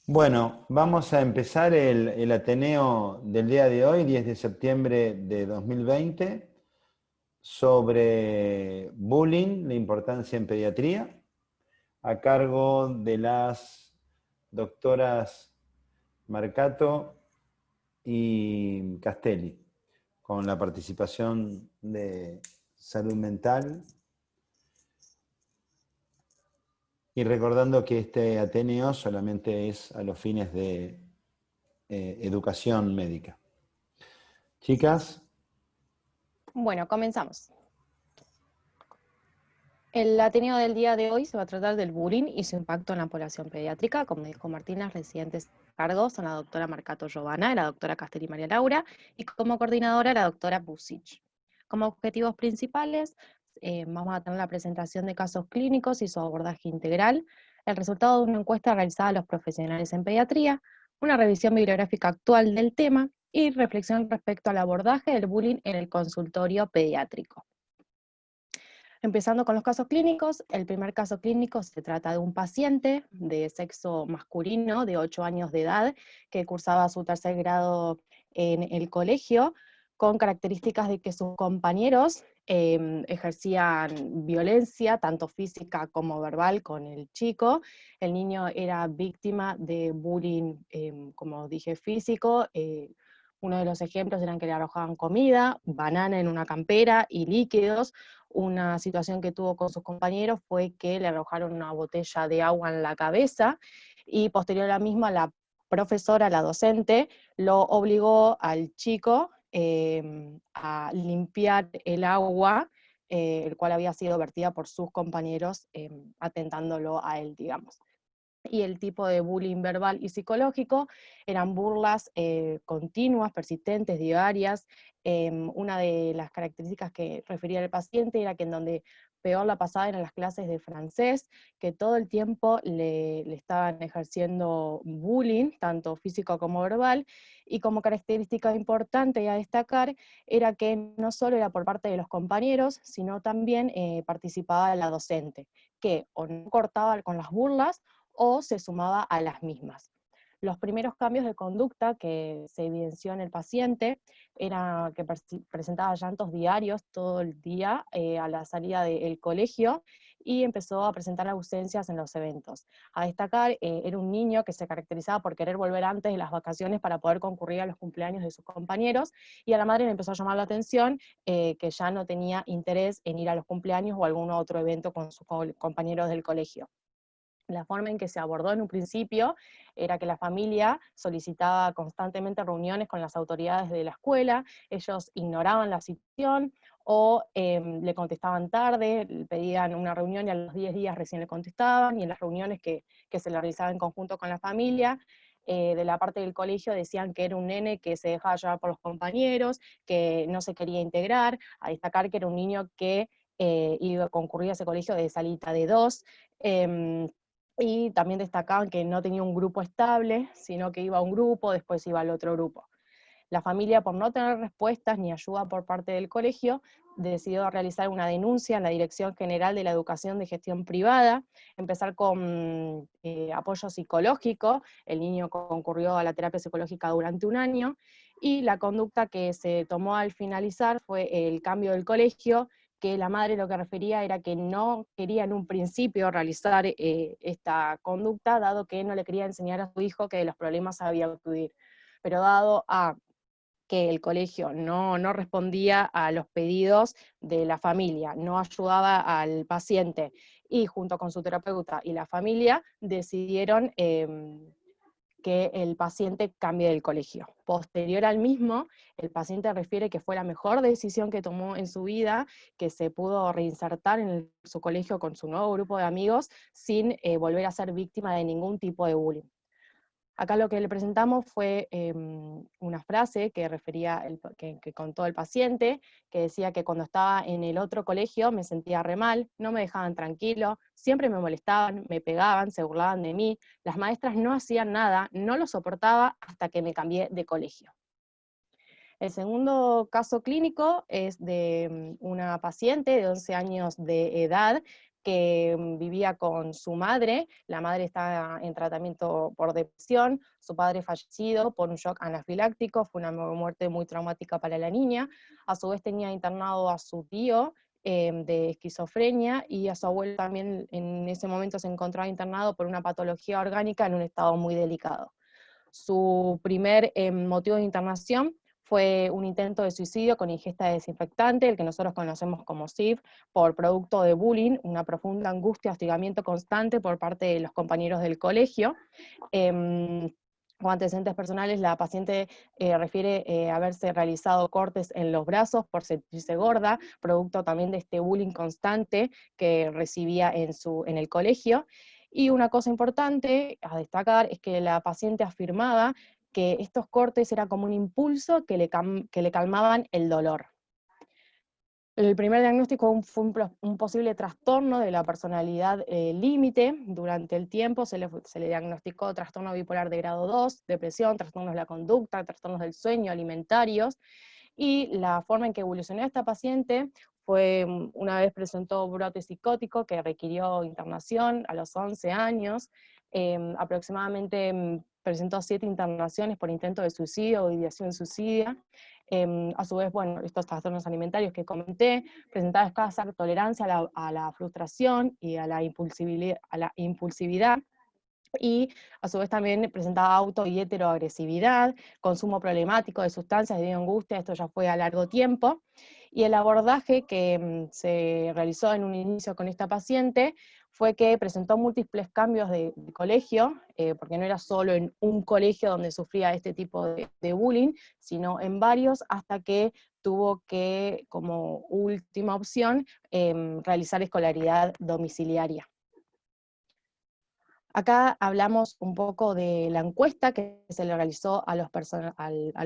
Bueno, vamos a empezar el Ateneo del día de hoy, 10 de septiembre de 2020, sobre bullying, la importancia en pediatría, a cargo de las doctoras Marcato y Castelli, con la participación de Salud Mental. Y recordando que este Ateneo solamente es a los fines de educación médica. Chicas, Bueno, comenzamos. El Ateneo del día de hoy se va a tratar del bullying y su impacto en la población pediátrica. Como dijo Martín, las residentes a cargo son la doctora Marcato Giovanna, la doctora Castelli María Laura, y como coordinadora la doctora Busic. Como objetivos principales, vamos a tener la presentación de casos clínicos y su abordaje integral, el resultado de una encuesta realizada a los profesionales en pediatría, una revisión bibliográfica actual del tema y reflexión respecto al abordaje del bullying en el consultorio pediátrico. Empezando con los casos clínicos, el primer caso clínico se trata de un paciente de sexo masculino de 8 años de edad que cursaba su tercer grado en el colegio, con características de que sus compañeros ejercían violencia, tanto física como verbal, con el chico. El niño era víctima de bullying, como dije, físico. Uno de los ejemplos eran que le arrojaban comida, banana en una campera y líquidos. Una situación que tuvo con sus compañeros fue que le arrojaron una botella de agua en la cabeza y posterior a la misma la profesora, la docente, lo obligó al chico a limpiar el agua, el cual había sido vertida por sus compañeros, atentándolo a él, digamos. Y el tipo de bullying verbal y psicológico eran burlas continuas, persistentes, diarias. Una de las características que refería el paciente era que en donde peor la pasaba eran las clases de francés, que todo el tiempo le estaban ejerciendo bullying, tanto físico como verbal, y como característica importante a destacar era que no solo era por parte de los compañeros, sino también participaba la docente, que o no cortaba con las burlas, o se sumaba a las mismas. Los primeros cambios de conducta que se evidenció en el paciente era que presentaba llantos diarios todo el día a la salida del colegio y empezó a presentar ausencias en los eventos. A destacar, era un niño que se caracterizaba por querer volver antes de las vacaciones para poder concurrir a los cumpleaños de sus compañeros, y a la madre le empezó a llamar la atención que ya no tenía interés en ir a los cumpleaños o algún otro evento con sus compañeros del colegio. La forma en que se abordó en un principio era que la familia solicitaba constantemente reuniones con las autoridades de la escuela, ellos ignoraban la situación o le contestaban tarde, le pedían una reunión y a los 10 días recién le contestaban, y en las reuniones que se le realizaban en conjunto con la familia, de la parte del colegio decían que era un nene que se dejaba llevar por los compañeros, que no se quería integrar, a destacar que era un niño que concurría a ese colegio de salita de dos. Y también destacaban que no tenía un grupo estable, sino que iba a un grupo, después iba al otro grupo. La familia, por no tener respuestas ni ayuda por parte del colegio, decidió realizar una denuncia en la Dirección General de la Educación de Gestión Privada, empezar con apoyo psicológico. El niño concurrió a la terapia psicológica durante un año, y la conducta que se tomó al finalizar fue el cambio del colegio, que la madre lo que refería era que no quería en un principio realizar esta conducta, dado que no le quería enseñar a su hijo que de los problemas sabía acudir. Pero dado a que el colegio no respondía a los pedidos de la familia, no ayudaba al paciente, y junto con su terapeuta y la familia decidieron que el paciente cambie del colegio. Posterior al mismo, el paciente refiere que fue la mejor decisión que tomó en su vida, que se pudo reinsertar en su colegio con su nuevo grupo de amigos sin volver a ser víctima de ningún tipo de bullying. Acá lo que le presentamos fue una frase que refería, que contó el paciente, que decía que cuando estaba en el otro colegio me sentía re mal, no me dejaban tranquilo, siempre me molestaban, me pegaban, se burlaban de mí, las maestras no hacían nada, no lo soportaba hasta que me cambié de colegio. El segundo caso clínico es de una paciente de 11 años de edad que vivía con su madre. La madre está en tratamiento por depresión, su padre fallecido por un shock anafiláctico, fue una muerte muy traumática para la niña. A su vez tenía internado a su tío, de esquizofrenia, y a su abuelo también en ese momento se encontraba internado por una patología orgánica en un estado muy delicado. Su primer motivo de internación fue un intento de suicidio con ingesta de desinfectante, el que nosotros conocemos como SIV, por producto de bullying, una profunda angustia, hostigamiento constante por parte de los compañeros del colegio. Con antecedentes personales, la paciente refiere haberse realizado cortes en los brazos por sentirse gorda, producto también de este bullying constante que recibía en el colegio. Y una cosa importante a destacar es que la paciente afirmaba que estos cortes eran como un impulso que le calmaban el dolor. El primer diagnóstico fue un posible trastorno de la personalidad límite. Durante el tiempo se le diagnosticó trastorno bipolar de grado 2, depresión, trastornos de la conducta, trastornos del sueño, alimentarios, y la forma en que evolucionó esta paciente fue, una vez presentó brote psicótico que requirió internación a los 11 años, aproximadamente presentó 7 internaciones por intento de suicidio o ideación suicida. A su vez, bueno, estos trastornos alimentarios que comenté, presentaba escasa tolerancia a la frustración y a la impulsividad, y a su vez también presentaba auto y heteroagresividad, consumo problemático de sustancias debido a angustia, esto ya fue a largo tiempo, y el abordaje que se realizó en un inicio con esta paciente fue que presentó múltiples cambios de colegio, porque no era solo en un colegio donde sufría este tipo de bullying, sino en varios, hasta que tuvo que, como última opción, realizar escolaridad domiciliaria. Acá hablamos un poco de la encuesta que se le realizó a los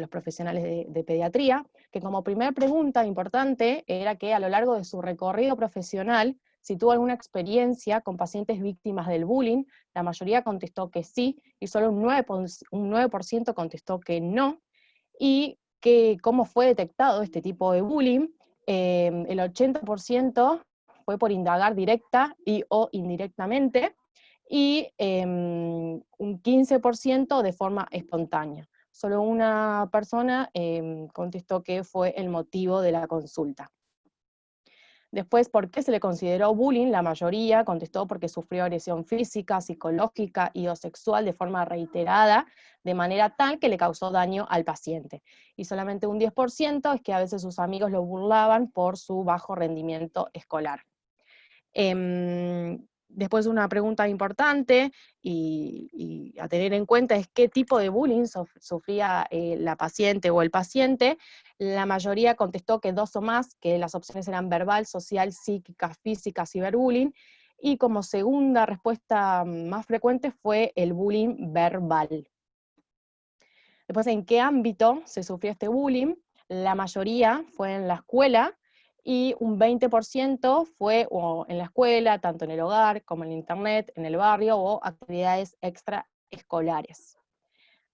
profesionales de pediatría, que como primera pregunta importante era que a lo largo de su recorrido profesional, si tuvo alguna experiencia con pacientes víctimas del bullying. La mayoría contestó que sí, y solo un 9% contestó que no, y que cómo fue detectado este tipo de bullying. El 80% fue por indagar directa y o indirectamente, y un 15% de forma espontánea. Solo una persona contestó que fue el motivo de la consulta. Después, ¿por qué se le consideró bullying? La mayoría contestó porque sufrió agresión física, psicológica y o sexual de forma reiterada, de manera tal que le causó daño al paciente. Y solamente un 10% es que a veces sus amigos lo burlaban por su bajo rendimiento escolar. Después, una pregunta importante y a tener en cuenta es qué tipo de bullying sufría la paciente o el paciente. La mayoría contestó que 2 o más, que las opciones eran verbal, social, psíquica, física, ciberbullying, y como segunda respuesta más frecuente fue el bullying verbal. Después, ¿en qué ámbito se sufrió este bullying? La mayoría fue en la escuela, y un 20% fue en la escuela, tanto en el hogar como en internet, en el barrio, o actividades extraescolares.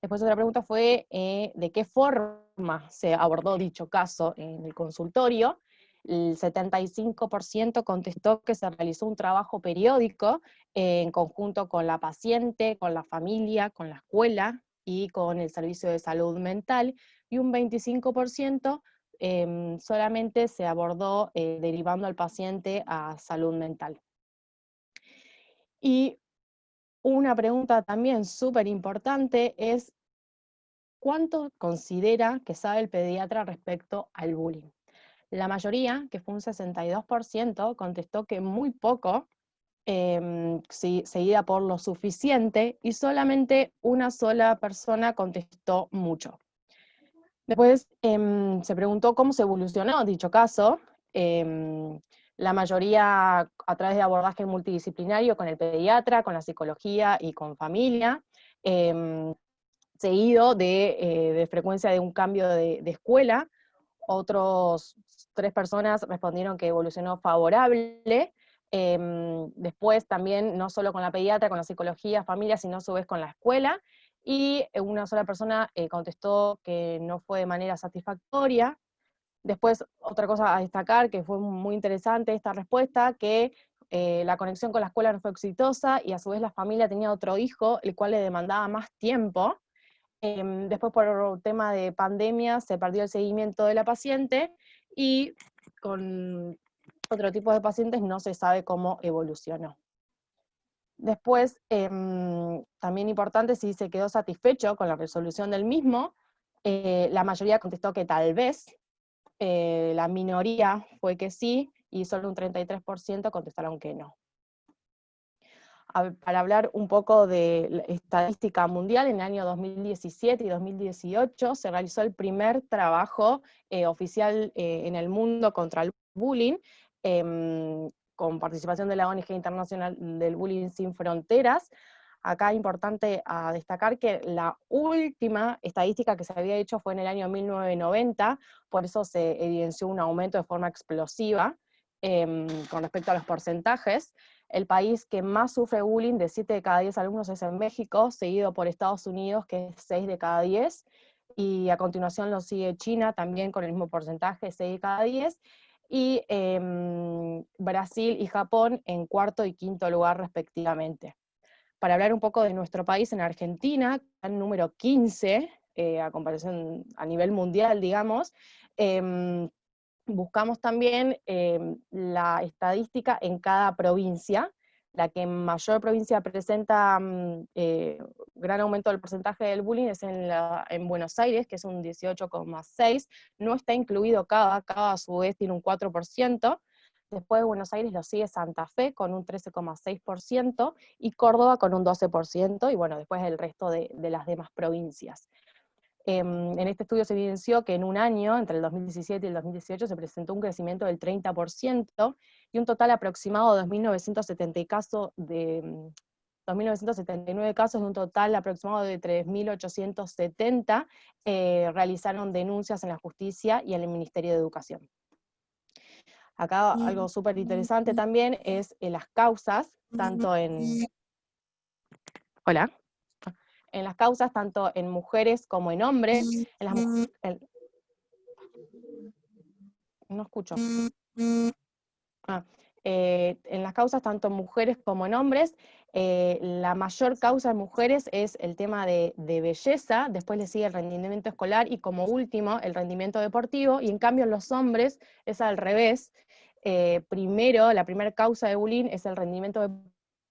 Después, otra pregunta fue de qué forma se abordó dicho caso en el consultorio. El 75% contestó que se realizó un trabajo periódico en conjunto con la paciente, con la familia, con la escuela y con el servicio de salud mental, y un 25% solamente se abordó derivando al paciente a salud mental. Y una pregunta también súper importante es, ¿cuánto considera que sabe el pediatra respecto al bullying? La mayoría, que fue un 62%, contestó que muy poco, seguida por lo suficiente, y solamente una sola persona contestó mucho. Después se preguntó cómo se evolucionó dicho caso. La mayoría a través de abordaje multidisciplinario con el pediatra, con la psicología y con familia, seguido de frecuencia de un cambio de escuela. Otros 3 personas respondieron que evolucionó favorable. Después también, no solo con la pediatra, con la psicología, familia, sino a su vez con la escuela, y una sola persona contestó que no fue de manera satisfactoria. Después, otra cosa a destacar, que fue muy interesante esta respuesta, que la conexión con la escuela no fue exitosa, y a su vez la familia tenía otro hijo, el cual le demandaba más tiempo. Después, por tema de pandemia, se perdió el seguimiento de la paciente, y con otro tipo de pacientes no se sabe cómo evolucionó. Después, también importante, si se quedó satisfecho con la resolución del mismo. La mayoría contestó que tal vez, la minoría fue que sí, y solo un 33% contestaron que no. Para hablar un poco de la estadística mundial, en el año 2017 y 2018 se realizó el primer trabajo oficial en el mundo contra el bullying, con participación de la ONG Internacional del Bullying Sin Fronteras. Acá es importante a destacar que la última estadística que se había hecho fue en el año 1990, por eso se evidenció un aumento de forma explosiva con respecto a los porcentajes. El país que más sufre bullying, de 7 de cada 10 alumnos, es en México, seguido por Estados Unidos, que es 6 de cada 10, y a continuación lo sigue China, también con el mismo porcentaje, 6 de cada 10, y Brasil y Japón en cuarto y quinto lugar respectivamente. Para hablar un poco de nuestro país, en Argentina, el número 15, a comparación a nivel mundial, digamos, buscamos también la estadística en cada provincia. La que en mayor provincia presenta gran aumento del porcentaje del bullying es en Buenos Aires, que es un 18,6%, no está incluido Cava a su vez tiene un 4%, después de Buenos Aires lo sigue Santa Fe con un 13,6%, y Córdoba con un 12%, y bueno, después el resto de las demás provincias. En este estudio se evidenció que en un año, entre el 2017 y el 2018, se presentó un crecimiento del 30%, y un total aproximado de 2.979 casos, de un total aproximado de 3.870, realizaron denuncias en la justicia y en el Ministerio de Educación. Acá algo súper interesante también es las causas, tanto en... Hola. En las causas, tanto en mujeres como en hombres. No escucho. En las causas, tanto en mujeres como en hombres, la mayor causa en mujeres es el tema de belleza, después le sigue el rendimiento escolar, y como último, el rendimiento deportivo, y en cambio en los hombres es al revés. Primero, la primera causa de bullying es el rendimiento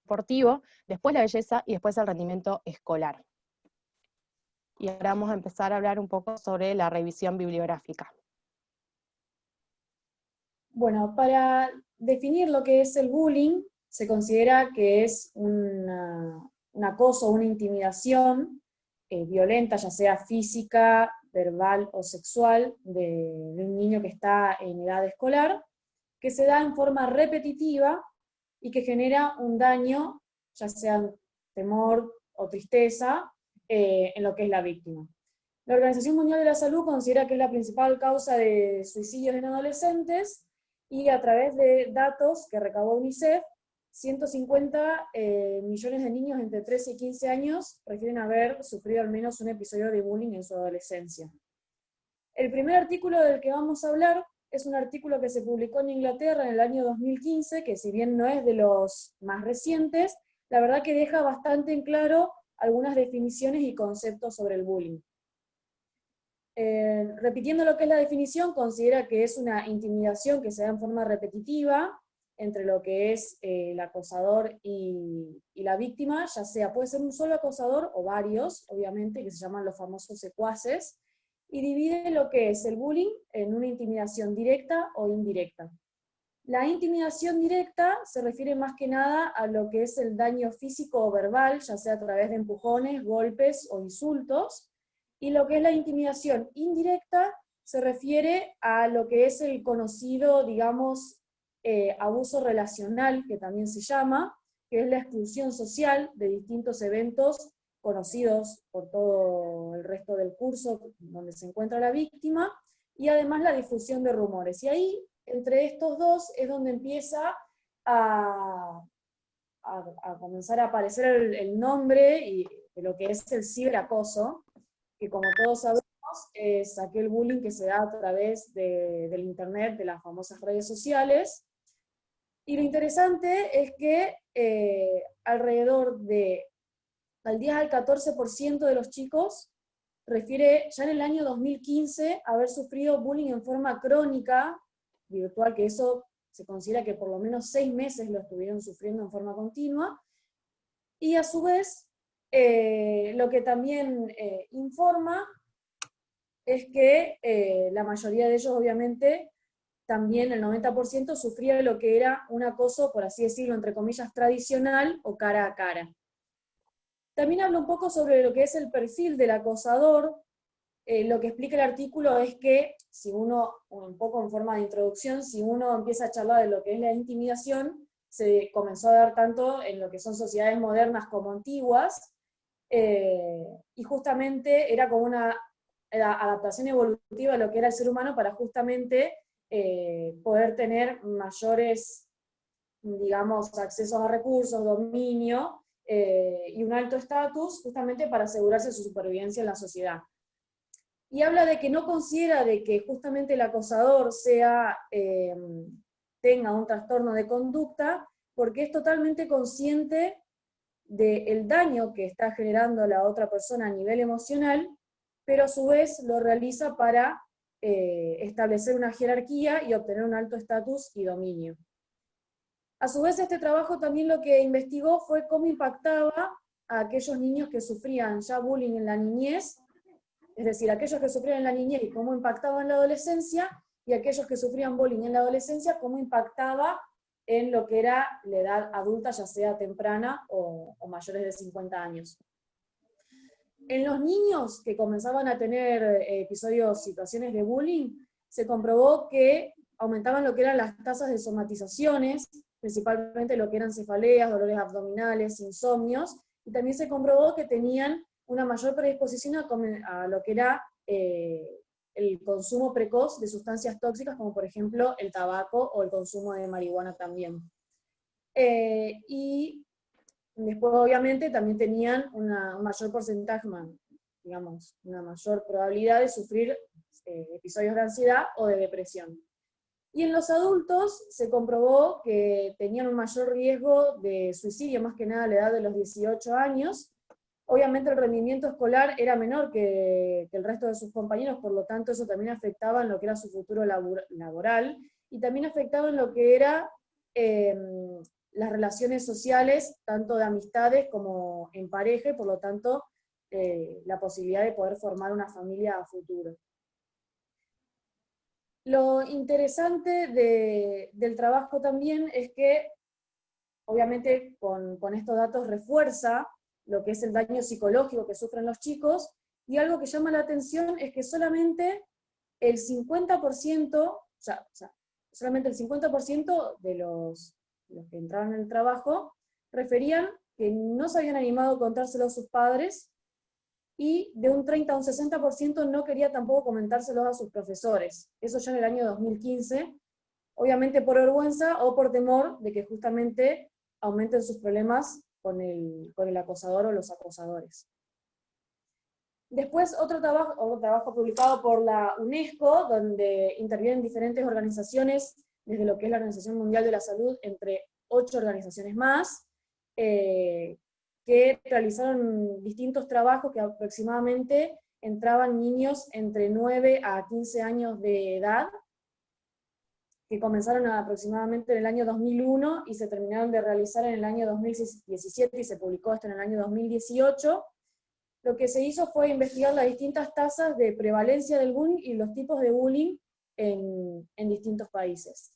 deportivo, después la belleza, y después el rendimiento escolar. Y ahora vamos a empezar a hablar un poco sobre la revisión bibliográfica. Bueno, para definir lo que es el bullying, se considera que es un acoso, una intimidación violenta, ya sea física, verbal o sexual, de un niño que está en edad escolar, que se da en forma repetitiva y que genera un daño, ya sea temor o tristeza, en lo que es la víctima. La Organización Mundial de la Salud considera que es la principal causa de suicidios en adolescentes, y a través de datos que recabó UNICEF, 150 millones de niños entre 13 y 15 años refieren haber sufrido al menos un episodio de bullying en su adolescencia. El primer artículo del que vamos a hablar es un artículo que se publicó en Inglaterra en el año 2015, que si bien no es de los más recientes, la verdad que deja bastante en claro algunas definiciones y conceptos sobre el bullying. Repitiendo lo que es la definición, considera que es una intimidación que se da en forma repetitiva entre lo que es el acosador y la víctima, ya sea, puede ser un solo acosador o varios, obviamente, que se llaman los famosos secuaces, y divide lo que es el bullying en una intimidación directa o indirecta. La intimidación directa se refiere más que nada a lo que es el daño físico o verbal, ya sea a través de empujones, golpes o insultos, y lo que es la intimidación indirecta se refiere a lo que es el conocido, digamos, abuso relacional, que también se llama, que es la exclusión social de distintos eventos conocidos por todo el resto del curso donde se encuentra la víctima, y además la difusión de rumores. Y ahí, entre estos dos, es donde empieza a comenzar a aparecer el nombre de lo que es el ciberacoso, que como todos sabemos es aquel bullying que se da a través del internet, de las famosas redes sociales, Y lo interesante es que alrededor del 10 al 14% de los chicos refiere ya en el año 2015 haber sufrido bullying en forma crónica, virtual, que eso se considera que por lo menos 6 meses lo estuvieron sufriendo en forma continua, y a su vez, lo que también informa es que la mayoría de ellos, obviamente, también el 90% sufría lo que era un acoso, por así decirlo, entre comillas, tradicional o cara a cara. También habla un poco sobre lo que es el perfil del acosador. Lo que explica el artículo es que, si uno, un poco en forma de introducción, si uno empieza a charlar de lo que es la intimidación, se comenzó a dar tanto en lo que son sociedades modernas como antiguas, y justamente era como una adaptación evolutiva a lo que era el ser humano para justamente poder tener mayores, digamos, accesos a recursos, dominio, y un alto estatus, justamente para asegurarse su supervivencia en la sociedad. Y habla de que no considera de que justamente el acosador tenga un trastorno de conducta, porque es totalmente consciente del daño que está generando la otra persona a nivel emocional, pero a su vez lo realiza para establecer una jerarquía y obtener un alto estatus y dominio. A su vez, este trabajo también lo que investigó fue cómo impactaba a aquellos niños que sufrían ya bullying en la niñez, es decir, aquellos que sufrían en la niñez y cómo impactaba en la adolescencia, y aquellos que sufrían bullying en la adolescencia, cómo impactaba en lo que era la edad adulta, ya sea temprana o mayores de 50 años. En los niños que comenzaban a tener episodios, situaciones de bullying, se comprobó que aumentaban lo que eran las tasas de somatizaciones, principalmente lo que eran cefaleas, dolores abdominales, insomnios, y también se comprobó que tenían una mayor predisposición a lo que era el consumo precoz de sustancias tóxicas, como por ejemplo el tabaco o el consumo de marihuana también. Y después, obviamente, también tenían un mayor porcentaje, digamos, una mayor probabilidad de sufrir episodios de ansiedad o de depresión. Y en los adultos se comprobó que tenían un mayor riesgo de suicidio, más que nada a la edad de los 18 años. Obviamente el rendimiento escolar era menor que el resto de sus compañeros, por lo tanto eso también afectaba en lo que era su futuro laboral, y también afectaba en lo que era las relaciones sociales, tanto de amistades como en pareja, y por lo tanto la posibilidad de poder formar una familia a futuro. Lo interesante del trabajo también es que, obviamente, con estos datos refuerza lo que es el daño psicológico que sufren los chicos, y algo que llama la atención es que solamente el 50%, solamente el 50% de los que entraron en el trabajo referían que no se habían animado a contárselo a sus padres, y de un 30 a un 60% no quería tampoco comentárselos a sus profesores. Eso ya en el año 2015, obviamente por vergüenza o por temor de que justamente aumenten sus problemas con el acosador o los acosadores. Después otro trabajo publicado por la UNESCO, donde intervienen diferentes organizaciones, desde lo que es la Organización Mundial de la Salud, entre 8 organizaciones más, que realizaron distintos trabajos que aproximadamente entraban niños entre 9 a 15 años de edad, que comenzaron aproximadamente en el año 2001 y se terminaron de realizar en el año 2017 y se publicó esto en el año 2018. Lo que se hizo fue investigar las distintas tasas de prevalencia del bullying y los tipos de bullying en distintos países.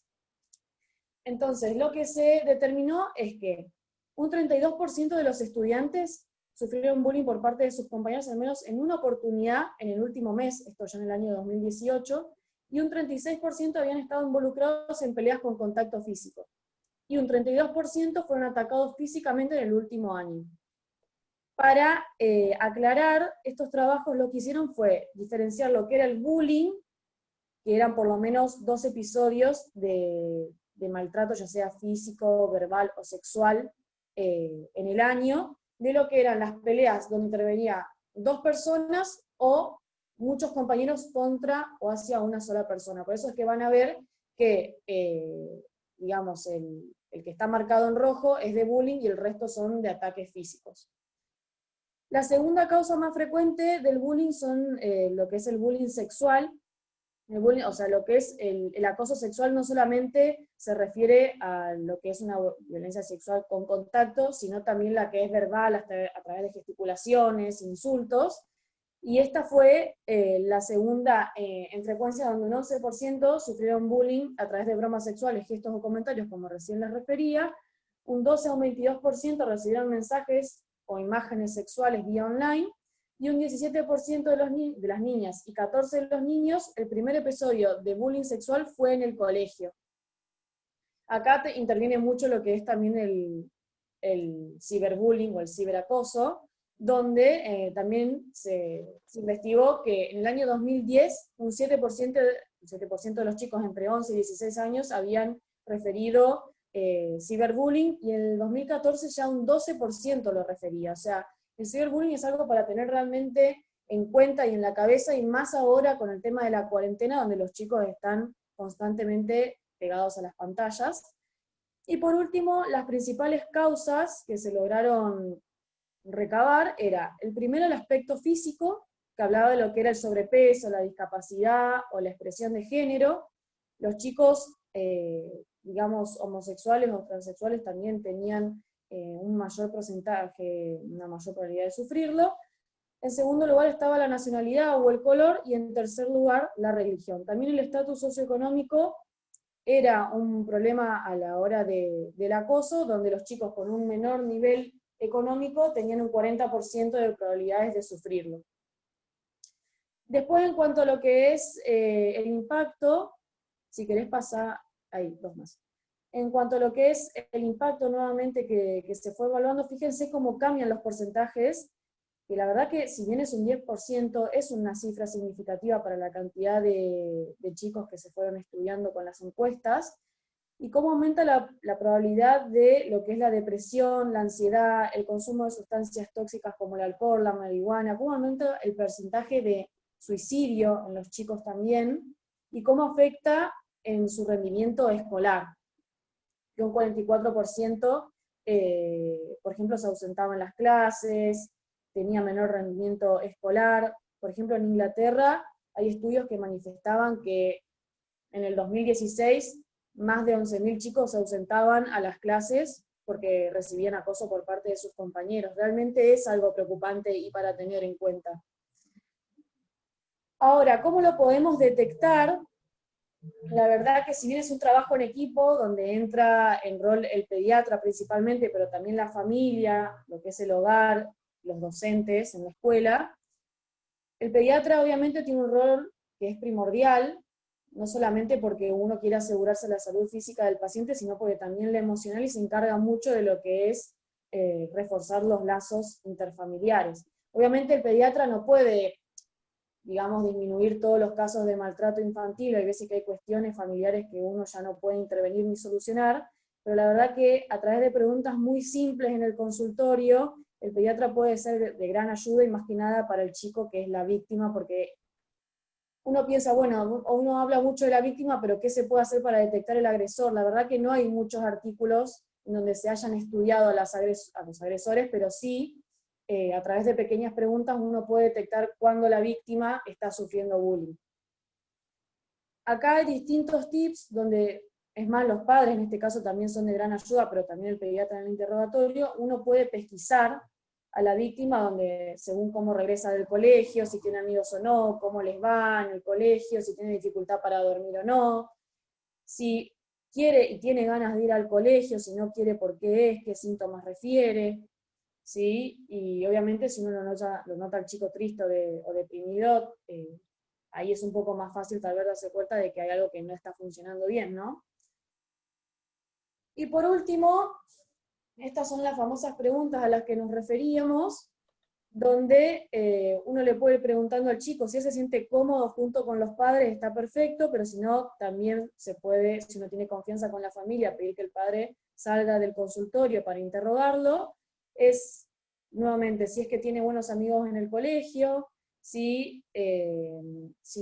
Entonces, lo que se determinó es que un 32% de los estudiantes sufrieron bullying por parte de sus compañeros al menos en una oportunidad en el último mes, esto ya en el año 2018, y un 36% habían estado involucrados en peleas con contacto físico, y un 32% fueron atacados físicamente en el último año. Para aclarar, estos trabajos lo que hicieron fue diferenciar lo que era el bullying, que eran por lo menos 2 episodios de maltrato, ya sea físico, verbal o sexual, en el año, de lo que eran las peleas donde intervenía 2 personas o muchos compañeros contra o hacia una sola persona. Por eso es que van a ver que digamos, el que está marcado en rojo es de bullying y el resto son de ataques físicos. La segunda causa más frecuente del bullying son lo que es el bullying sexual. El bullying, o sea, lo que es el acoso sexual no solamente se refiere a lo que es una violencia sexual con contacto, sino también la que es verbal a través de gesticulaciones, insultos. Y esta fue la segunda en frecuencia, donde un 11% sufrieron bullying a través de bromas sexuales, gestos o comentarios, como recién les refería. Un 12 a un 22% recibieron mensajes o imágenes sexuales vía online, y un 17% de las niñas y 14% de los niños, el primer episodio de bullying sexual fue en el colegio. Acá interviene mucho lo que es también el ciberbullying o el ciberacoso, donde también se investigó que en el año 2010 un 7% de los chicos entre 11 y 16 años habían referido ciberbullying, y en el 2014 ya un 12% lo refería. O sea, el ciberbullying es algo para tener realmente en cuenta y en la cabeza, y más ahora con el tema de la cuarentena, donde los chicos están constantemente pegados a las pantallas. Y por último, las principales causas que se lograron recabar era, el primero, el aspecto físico, que hablaba de lo que era el sobrepeso, la discapacidad o la expresión de género. Los chicos, digamos, homosexuales o transexuales también tenían un mayor porcentaje, una mayor probabilidad de sufrirlo. En segundo lugar estaba la nacionalidad o el color, y en tercer lugar la religión. También el estatus socioeconómico era un problema a la hora del acoso, donde los chicos con un menor nivel económico tenían un 40% de probabilidades de sufrirlo. Después, en cuanto a lo que es el impacto, si querés pasar, ahí, dos más. En cuanto a lo que es el impacto nuevamente que se fue evaluando, fíjense cómo cambian los porcentajes, que la verdad que si bien es un 10%, es una cifra significativa para la cantidad de chicos que se fueron estudiando con las encuestas, y cómo aumenta la probabilidad de lo que es la depresión, la ansiedad, el consumo de sustancias tóxicas como el alcohol, la marihuana, cómo aumenta el porcentaje de suicidio en los chicos también, y cómo afecta en su rendimiento escolar. Que un 44%, por ejemplo, se ausentaba en las clases, tenía menor rendimiento escolar. Por ejemplo, en Inglaterra hay estudios que manifestaban que en el 2016 más de 11.000 chicos se ausentaban a las clases porque recibían acoso por parte de sus compañeros. Realmente es algo preocupante y para tener en cuenta. Ahora, ¿cómo lo podemos detectar? La verdad que si bien es un trabajo en equipo, donde entra en rol el pediatra principalmente, pero también la familia, lo que es el hogar, los docentes en la escuela, el pediatra obviamente tiene un rol que es primordial, no solamente porque uno quiere asegurarse la salud física del paciente, sino porque también la emocional, y se encarga mucho de lo que es reforzar los lazos interfamiliares. Obviamente el pediatra no puede, digamos, disminuir todos los casos de maltrato infantil. Hay veces que hay cuestiones familiares que uno ya no puede intervenir ni solucionar, pero la verdad que a través de preguntas muy simples en el consultorio, el pediatra puede ser de gran ayuda, y más que nada para el chico que es la víctima, porque uno piensa, bueno, uno habla mucho de la víctima, pero ¿qué se puede hacer para detectar el agresor? La verdad que no hay muchos artículos en donde se hayan estudiado a los agresores, pero sí, a través de pequeñas preguntas uno puede detectar cuándo la víctima está sufriendo bullying. Acá hay distintos tips donde, es más, los padres en este caso también son de gran ayuda, pero también el pediatra en el interrogatorio. Uno puede pesquisar a la víctima, donde según cómo regresa del colegio, si tiene amigos o no, cómo les va en el colegio, si tiene dificultad para dormir o no, si quiere y tiene ganas de ir al colegio, si no quiere por qué es, qué síntomas refiere, ¿sí? Y obviamente si uno lo nota al chico triste o deprimido, ahí es un poco más fácil tal vez darse cuenta de que hay algo que no está funcionando bien, ¿no? Y por último, estas son las famosas preguntas a las que nos referíamos, donde uno le puede ir preguntando al chico si él se siente cómodo junto con los padres, está perfecto, pero si no, también se puede, si uno tiene confianza con la familia, pedir que el padre salga del consultorio para interrogarlo. Es, nuevamente, si es que tiene buenos amigos en el colegio, si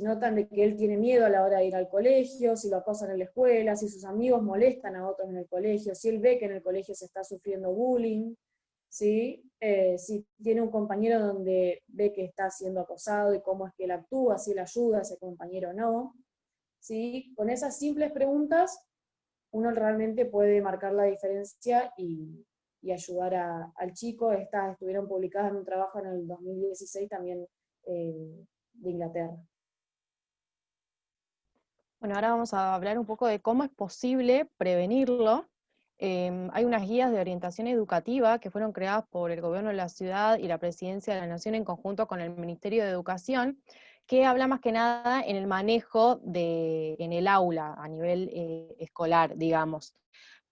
notan de que él tiene miedo a la hora de ir al colegio, si lo acosan en la escuela, si sus amigos molestan a otros en el colegio, si él ve que en el colegio se está sufriendo bullying, ¿sí? Si tiene un compañero donde ve que está siendo acosado y cómo es que él actúa, si él ayuda a ese compañero o no. ¿Sí? Con esas simples preguntas uno realmente puede marcar la diferencia y ayudar al chico. Estas estuvieron publicadas en un trabajo en el 2016 también de Inglaterra. Bueno, ahora vamos a hablar un poco de cómo es posible prevenirlo. Hay unas guías de orientación educativa que fueron creadas por el gobierno de la ciudad y la presidencia de la nación en conjunto con el Ministerio de Educación, que habla más que nada en el manejo en el aula, a nivel escolar, digamos,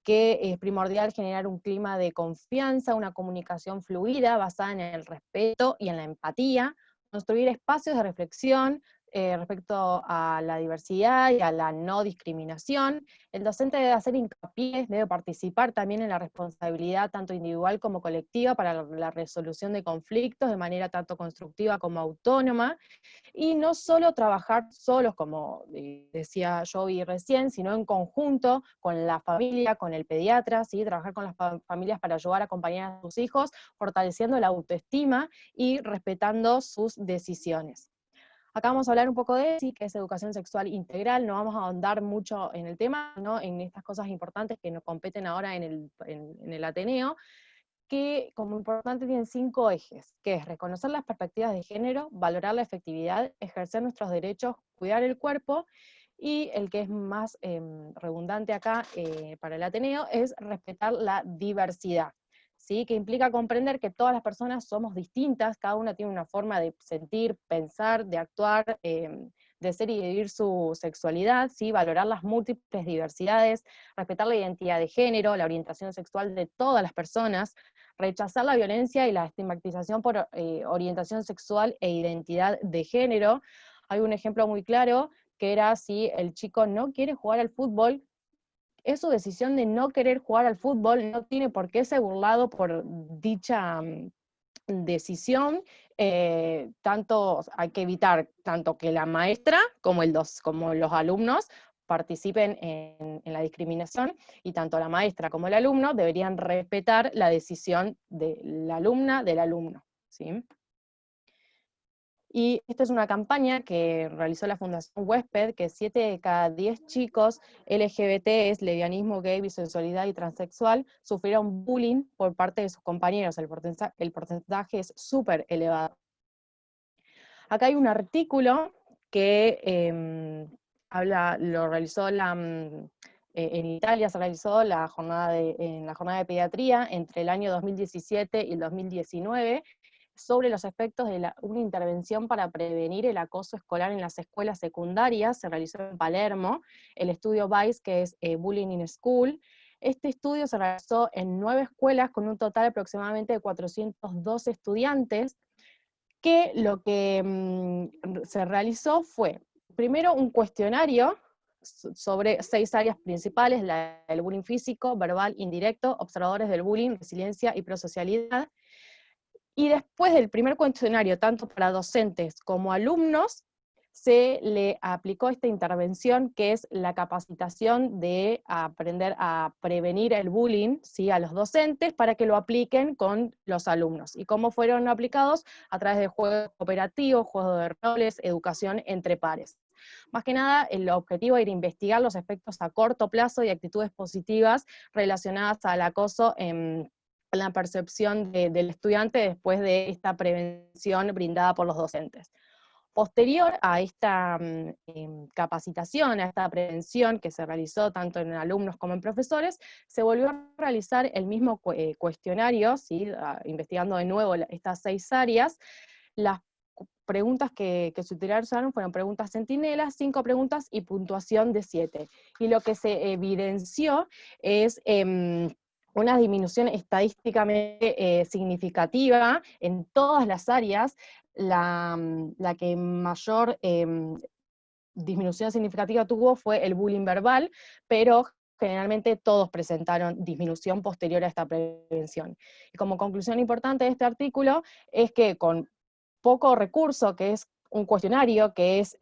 que es primordial generar un clima de confianza, una comunicación fluida basada en el respeto y en la empatía, construir espacios de reflexión respecto a la diversidad y a la no discriminación. El docente debe hacer hincapié, debe participar también en la responsabilidad tanto individual como colectiva para la resolución de conflictos de manera tanto constructiva como autónoma, y no solo trabajar solos, como decía Joey recién, sino en conjunto con la familia, con el pediatra, ¿sí? Trabajar con las familias para ayudar a acompañar a sus hijos, fortaleciendo la autoestima y respetando sus decisiones. Acá vamos a hablar un poco de sí, que es educación sexual integral, no vamos a ahondar mucho en el tema, ¿no? En estas cosas importantes que nos competen ahora en el Ateneo, que como importante tienen 5 ejes, que es reconocer las perspectivas de género, valorar la efectividad, ejercer nuestros derechos, cuidar el cuerpo, y el que es más redundante acá para el Ateneo es respetar la diversidad, ¿sí? Que implica comprender que todas las personas somos distintas, cada una tiene una forma de sentir, pensar, de actuar, de ser y vivir su sexualidad, ¿sí? Valorar las múltiples diversidades, respetar la identidad de género, la orientación sexual de todas las personas, rechazar la violencia y la estigmatización por orientación sexual e identidad de género. Hay un ejemplo muy claro, que era si el chico no quiere jugar al fútbol, es su decisión de no querer jugar al fútbol, no tiene por qué ser burlado por dicha decisión. Tanto hay que evitar tanto que la maestra como los alumnos participen en la discriminación, y tanto la maestra como el alumno deberían respetar la decisión de la alumna, del alumno, ¿sí? Y esta es una campaña que realizó la Fundación Huésped, que 7 de cada 10 chicos LGBTs, lesbianismo, gay, bisexualidad y transexual, sufrieron bullying por parte de sus compañeros. El porcentaje es súper elevado. Acá hay un artículo que lo realizó en Italia se realizó en la jornada de pediatría entre el año 2017 y el 2019, sobre los efectos de una intervención para prevenir el acoso escolar en las escuelas secundarias. Se realizó en Palermo, el estudio VICE, que es Bullying in School. Este estudio se realizó en 9 escuelas con un total aproximadamente de 412 estudiantes, que lo que se realizó fue, primero, un cuestionario sobre 6 áreas principales: el bullying físico, verbal, indirecto, observadores del bullying, resiliencia y prosocialidad. Y después del primer cuestionario, tanto para docentes como alumnos, se le aplicó esta intervención, que es la capacitación de aprender a prevenir el bullying, ¿sí? A los docentes, para que lo apliquen con los alumnos. ¿Y cómo fueron aplicados? A través de juegos cooperativos, juegos de roles, educación entre pares. Más que nada, el objetivo era investigar los efectos a corto plazo y actitudes positivas relacionadas al acoso en la percepción del estudiante después de esta prevención brindada por los docentes. Posterior a esta capacitación, a esta prevención que se realizó tanto en alumnos como en profesores, se volvió a realizar el mismo cuestionario, ¿sí? Investigando de nuevo estas 6 áreas. Las preguntas que se utilizaron fueron preguntas centinelas, 5 preguntas y puntuación de 7. Y lo que se evidenció es una disminución estadísticamente significativa en todas las áreas. La que mayor disminución significativa tuvo fue el bullying verbal, pero generalmente todos presentaron disminución posterior a esta prevención. Y como conclusión importante de este artículo es que con poco recurso, que es un cuestionario, que es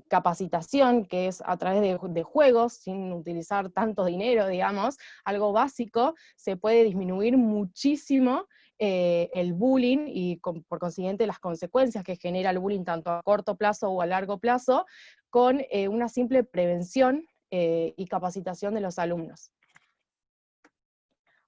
capacitación, que es a través de juegos, sin utilizar tanto dinero, digamos, algo básico, se puede disminuir muchísimo el bullying y por consiguiente las consecuencias que genera el bullying tanto a corto plazo o a largo plazo, con una simple prevención y capacitación de los alumnos.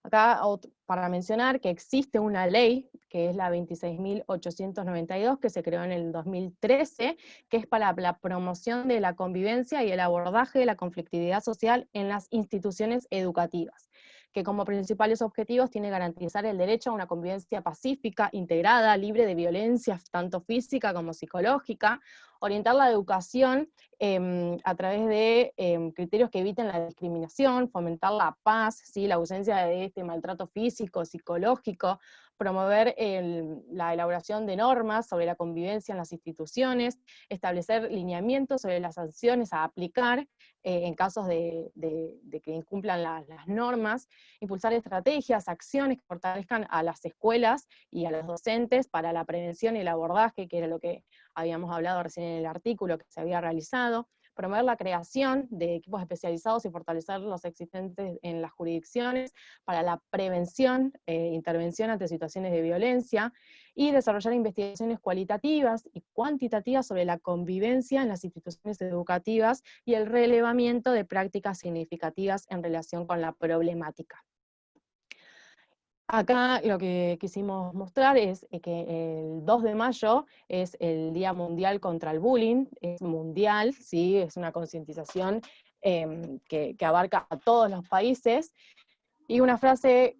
Acá, para mencionar que existe una ley, que es la 26.892, que se creó en el 2013, que es para la promoción de la convivencia y el abordaje de la conflictividad social en las instituciones educativas, que como principales objetivos tiene garantizar el derecho a una convivencia pacífica, integrada, libre de violencia, tanto física como psicológica, orientar la educación a través de criterios que eviten la discriminación, fomentar la paz, ¿sí? La ausencia de este maltrato físico, psicológico, promover la elaboración de normas sobre la convivencia en las instituciones, establecer lineamientos sobre las sanciones a aplicar en casos de que incumplan las normas, impulsar estrategias, acciones que fortalezcan a las escuelas y a los docentes para la prevención y el abordaje, que era lo que habíamos hablado recién en el artículo que se había realizado, promover la creación de equipos especializados y fortalecer los existentes en las jurisdicciones para la prevención e intervención ante situaciones de violencia, y desarrollar investigaciones cualitativas y cuantitativas sobre la convivencia en las instituciones educativas y el relevamiento de prácticas significativas en relación con la problemática. Acá lo que quisimos mostrar es que el 2 de mayo es el Día Mundial contra el Bullying, es mundial, ¿sí? Es una concientización que abarca a todos los países, y una frase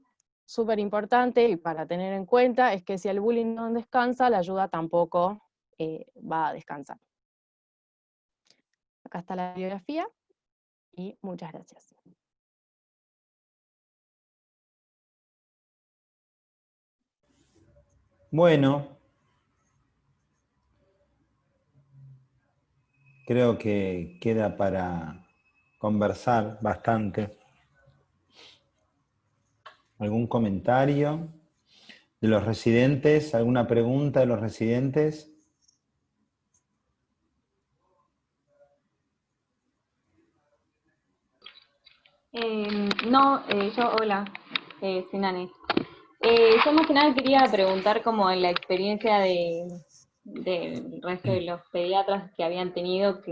súper importante y para tener en cuenta es que si el bullying no descansa, la ayuda tampoco va a descansar. Acá está la bibliografía, y muchas gracias. Bueno, creo que queda para conversar bastante. ¿Algún comentario de los residentes? ¿Alguna pregunta de los residentes? Hola, soy Nani. Yo más que nada quería preguntar como en la experiencia del resto de los pediatras que habían tenido,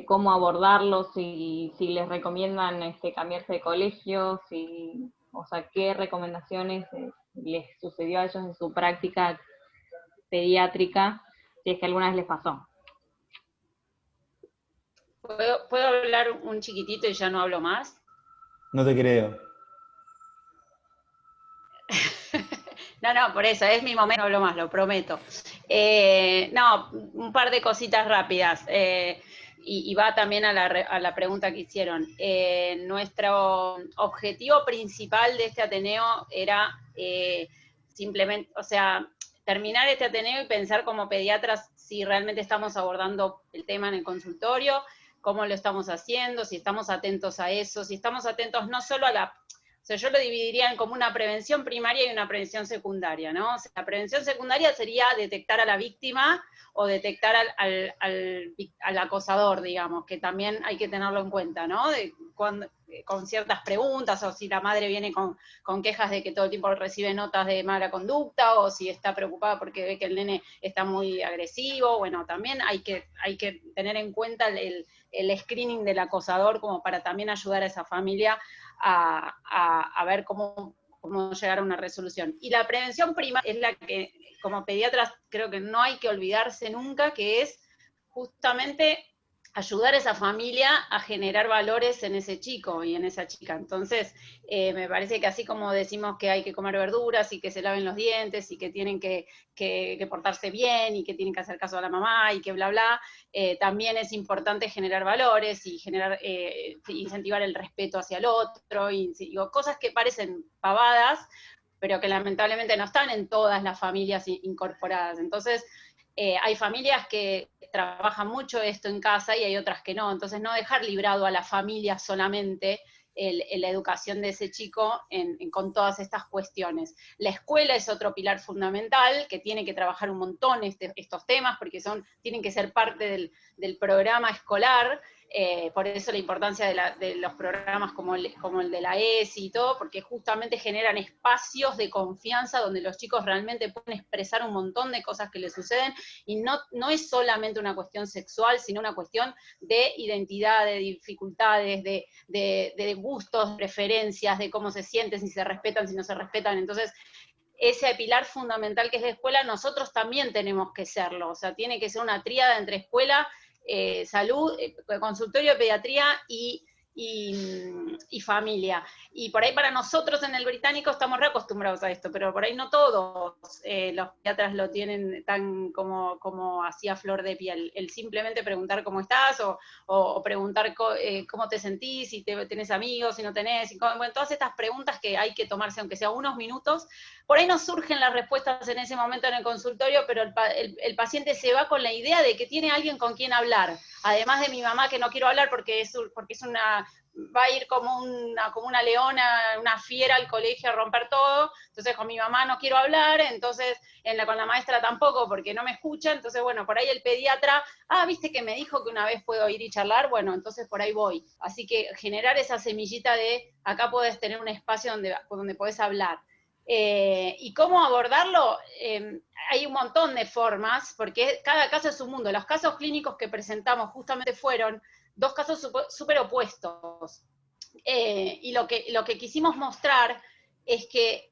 cómo abordarlos, si les recomiendan cambiarse de colegio, o sea, qué recomendaciones les sucedió a ellos en su práctica pediátrica, si es que alguna vez les pasó. ¿Puedo hablar un chiquitito y ya no hablo más? No te creo. No, por eso, es mi momento, no hablo más, lo prometo. No, un par de cositas rápidas, y va también a la pregunta que hicieron. Nuestro objetivo principal de este Ateneo era simplemente, o sea, terminar este Ateneo y pensar como pediatras si realmente estamos abordando el tema en el consultorio, cómo lo estamos haciendo, si estamos atentos a eso, si estamos atentos no solo a o sea, yo lo dividiría en como una prevención primaria y una prevención secundaria, ¿no? O sea, la prevención secundaria sería detectar a la víctima o detectar al acosador, digamos, que también hay que tenerlo en cuenta, ¿no? Con ciertas preguntas, o si la madre viene con quejas de que todo el tiempo recibe notas de mala conducta, o si está preocupada porque ve que el nene está muy agresivo. Bueno, también hay que tener en cuenta el screening del acosador, como para también ayudar a esa familia a ver cómo llegar a una resolución. Y la prevención primaria es la que, como pediatras, creo que no hay que olvidarse nunca, que es justamente ayudar a esa familia a generar valores en ese chico y en esa chica. Entonces, me parece que así como decimos que hay que comer verduras y que se laven los dientes y que tienen que portarse bien y que tienen que hacer caso a la mamá y que bla, bla, también es importante generar valores y incentivar el respeto hacia el otro, y digo, cosas que parecen pavadas, pero que lamentablemente no están en todas las familias incorporadas. Entonces, hay familias que trabajan mucho esto en casa y hay otras que no, entonces no dejar librado a la familia solamente la educación de ese chico con todas estas cuestiones. La escuela es otro pilar fundamental que tiene que trabajar un montón estos temas, porque tienen que ser parte del programa escolar. Por eso la importancia de los programas como el de la ESI y todo, porque justamente generan espacios de confianza donde los chicos realmente pueden expresar un montón de cosas que les suceden, y no es solamente una cuestión sexual, sino una cuestión de identidad, de dificultades, de gustos, preferencias, de cómo se sienten, si se respetan, si no se respetan. Entonces, ese pilar fundamental que es la escuela, nosotros también tenemos que serlo. O sea, tiene que ser una tríada entre escuela, salud, consultorio de pediatría y familia. Y por ahí para nosotros en el británico estamos reacostumbrados a esto, pero por ahí no todos los pediatras lo tienen tan como así a flor de piel. El simplemente preguntar cómo estás, o preguntar cómo te sentís, si tenés amigos, si no tenés, bueno, todas estas preguntas que hay que tomarse aunque sea unos minutos. Por ahí no surgen las respuestas en ese momento en el consultorio, pero el paciente se va con la idea de que tiene alguien con quien hablar, además de mi mamá, que no quiero hablar porque va a ir como una leona, una fiera al colegio a romper todo. Entonces con mi mamá no quiero hablar, entonces con la maestra tampoco porque no me escucha. Entonces bueno, por ahí el pediatra, viste que me dijo que una vez puedo ir y charlar, bueno, entonces por ahí voy. Así que generar esa semillita de acá podés tener un espacio donde podés hablar. ¿Y cómo abordarlo? Hay un montón de formas, porque cada caso es un mundo. Los casos clínicos que presentamos justamente fueron dos casos súper opuestos. Y lo que quisimos mostrar es que,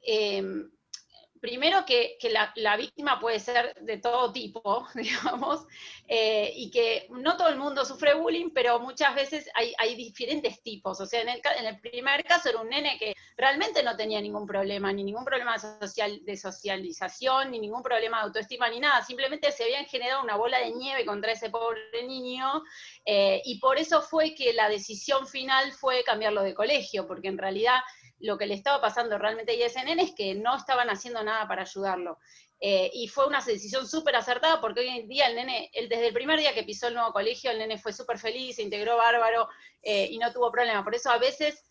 primero que la víctima puede ser de todo tipo, digamos, y que no todo el mundo sufre bullying, pero muchas veces hay diferentes tipos. O sea, en el primer caso era un nene que realmente no tenía ningún problema, ni ningún problema de socialización, ni ningún problema de autoestima, ni nada. Simplemente se habían generado una bola de nieve contra ese pobre niño, y por eso fue que la decisión final fue cambiarlo de colegio, porque en realidad lo que le estaba pasando realmente a ese nene es que no estaban haciendo nada para ayudarlo. Y fue una decisión súper acertada, porque hoy en día el nene, desde el primer día que pisó el nuevo colegio, el nene fue súper feliz, se integró bárbaro, y no tuvo problema. Por eso a veces,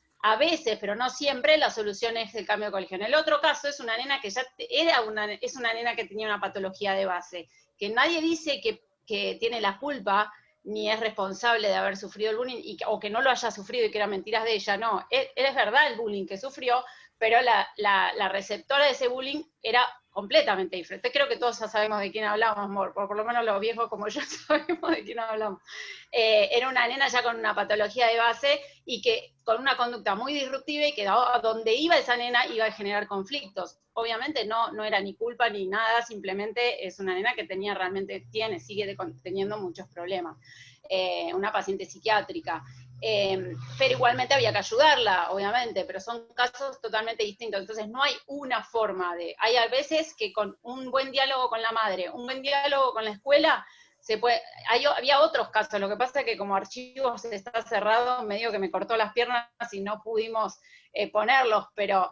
pero no siempre, la solución es el cambio de colegio. En el otro caso es una nena que es una nena que tenía una patología de base, que nadie dice que tiene la culpa, ni es responsable de haber sufrido el bullying, o que no lo haya sufrido y que eran mentiras de ella. No, es verdad el bullying que sufrió, pero la receptora de ese bullying era completamente diferente. Creo que todos ya sabemos de quién hablamos, por lo menos los viejos como yo sabemos de quién hablamos. Era una nena ya con una patología de base, y que con una conducta muy disruptiva, y que a donde iba esa nena iba a generar conflictos. Obviamente no era ni culpa ni nada, simplemente es una nena que sigue teniendo muchos problemas. Una paciente psiquiátrica. Pero igualmente había que ayudarla, obviamente, pero son casos totalmente distintos. Entonces no hay una forma hay a veces que con un buen diálogo con la madre, un buen diálogo con la escuela, había otros casos. Lo que pasa es que como archivo está cerrado, medio que me cortó las piernas y no pudimos ponerlos, pero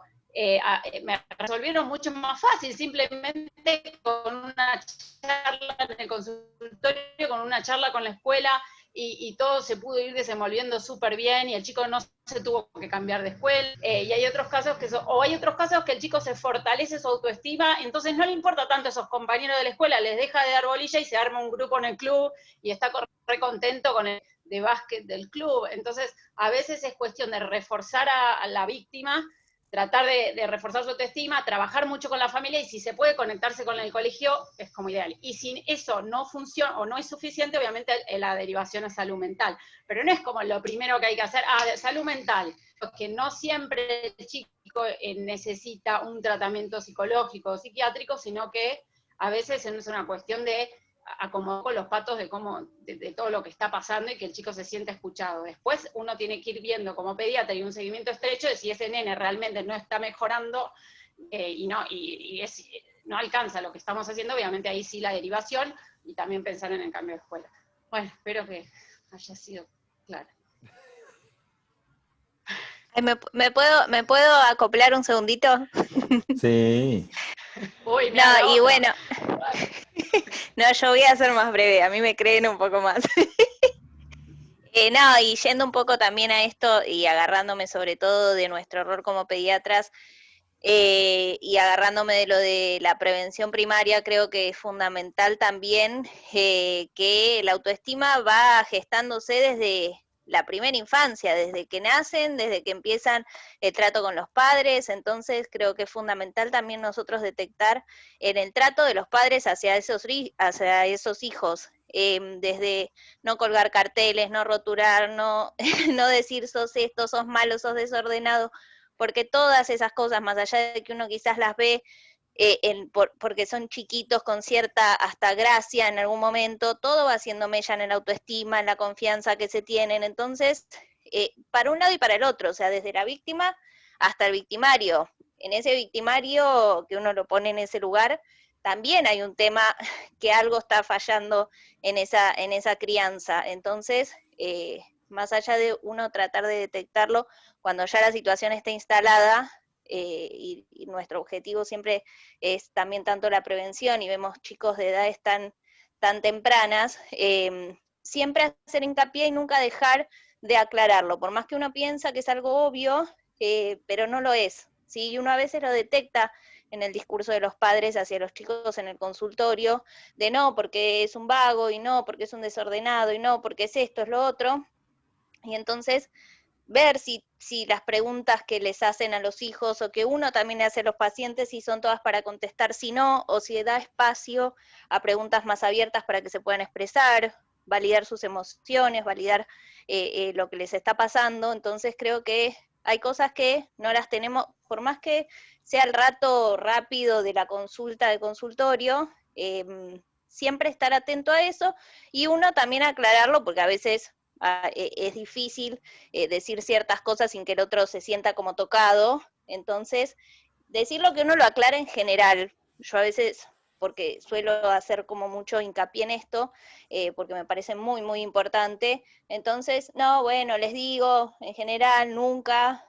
me resolvieron mucho más fácil, simplemente con una charla en el consultorio, con una charla con la escuela, y todo se pudo ir desenvolviendo súper bien, y el chico no se tuvo que cambiar de escuela. Y hay otros casos que el chico se fortalece su autoestima, entonces no le importa tanto a esos compañeros de la escuela, les deja de dar bolilla y se arma un grupo en el club y está re contento con el de básquet del club. Entonces a veces es cuestión de reforzar a la víctima, tratar de reforzar su autoestima, trabajar mucho con la familia, y si se puede conectarse con el colegio, es como ideal. Y si eso no funciona o no es suficiente, obviamente la derivación a salud mental. Pero no es como lo primero que hay que hacer, salud mental, porque no siempre el chico necesita un tratamiento psicológico o psiquiátrico, sino que a veces es una cuestión de acomodar con los patos de todo lo que está pasando, y que el chico se sienta escuchado. Después uno tiene que ir viendo como pediatra, y un seguimiento estrecho de si ese nene realmente no está mejorando, y no alcanza lo que estamos haciendo. Obviamente ahí sí la derivación, y también pensar en el cambio de escuela. Bueno, espero que haya sido claro. ¿Me puedo acoplar un segundito? Sí. Uy, no, y bueno, no, yo voy a ser más breve, a mí me creen un poco más. No, y yendo un poco también a esto y agarrándome sobre todo de nuestro rol como pediatras, y agarrándome de lo de la prevención primaria, creo que es fundamental también que la autoestima va gestándose desde la primera infancia, desde que nacen, desde que empiezan el trato con los padres. Entonces creo que es fundamental también nosotros detectar en el trato de los padres hacia esos hijos, desde no colgar carteles, no roturar, no, no decir sos esto, sos malo, sos desordenado, porque todas esas cosas, más allá de que uno quizás las ve porque son chiquitos con cierta hasta gracia en algún momento, todo va haciendo mella en el autoestima, en la confianza que se tienen. Entonces, para un lado y para el otro, o sea, desde la víctima hasta el victimario. En ese victimario que uno lo pone en ese lugar, también hay un tema que algo está fallando en esa crianza. Entonces, más allá de uno tratar de detectarlo, cuando ya la situación está instalada, y nuestro objetivo siempre es también tanto la prevención, y vemos chicos de edades tan tempranas, siempre hacer hincapié y nunca dejar de aclararlo, por más que uno piensa que es algo obvio, pero no lo es, ¿sí? Y uno a veces lo detecta en el discurso de los padres hacia los chicos en el consultorio, de no, porque es un vago, y no, porque es un desordenado, y no, porque es esto, es lo otro, y entonces ver si las preguntas que les hacen a los hijos o que uno también le hace a los pacientes, si son todas para contestar si no, o si da espacio a preguntas más abiertas para que se puedan expresar, validar sus emociones, validar lo que les está pasando. Entonces creo que hay cosas que no las tenemos, por más que sea el rato rápido de la consulta de consultorio, siempre estar atento a eso, y uno también aclararlo, porque a veces es difícil decir ciertas cosas sin que el otro se sienta como tocado. Entonces, decir lo que uno lo aclara en general. Yo a veces, porque suelo hacer como mucho hincapié en esto, porque me parece muy, muy importante. Entonces, no, bueno, les digo, en general, nunca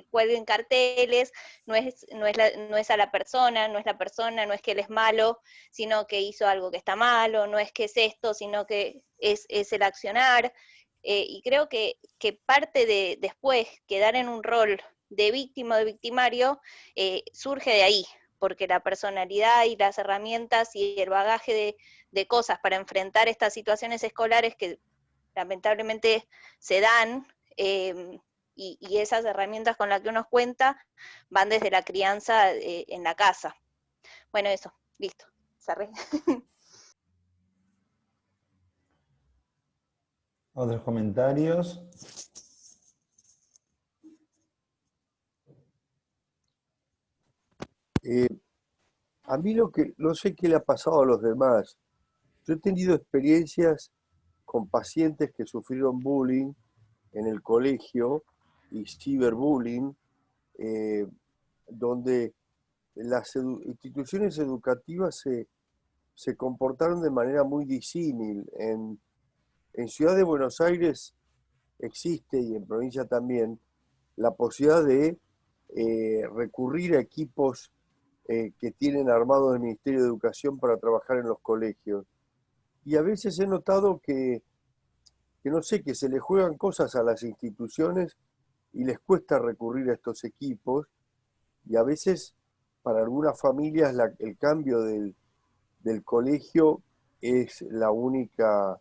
cuelguen carteles, no es a la persona, no es la persona, no es que él es malo, sino que hizo algo que está malo, no es que es esto, sino que es el accionar. Y creo que parte de después quedar en un rol de víctima o de victimario surge de ahí, porque la personalidad y las herramientas y el bagaje de cosas para enfrentar estas situaciones escolares que lamentablemente se dan, y esas herramientas con las que uno cuenta van desde la crianza en la casa. Bueno, eso, listo, cerré. ¿Otros comentarios? A mí no sé qué le ha pasado a los demás. Yo he tenido experiencias con pacientes que sufrieron bullying en el colegio y ciberbullying, donde las instituciones educativas se comportaron de manera muy disímil. En Ciudad de Buenos Aires existe, y en provincia también, la posibilidad de recurrir a equipos que tienen armado el Ministerio de Educación para trabajar en los colegios. Y a veces he notado que no sé, que se le juegan cosas a las instituciones y les cuesta recurrir a estos equipos, y a veces para algunas familias el cambio del colegio es la única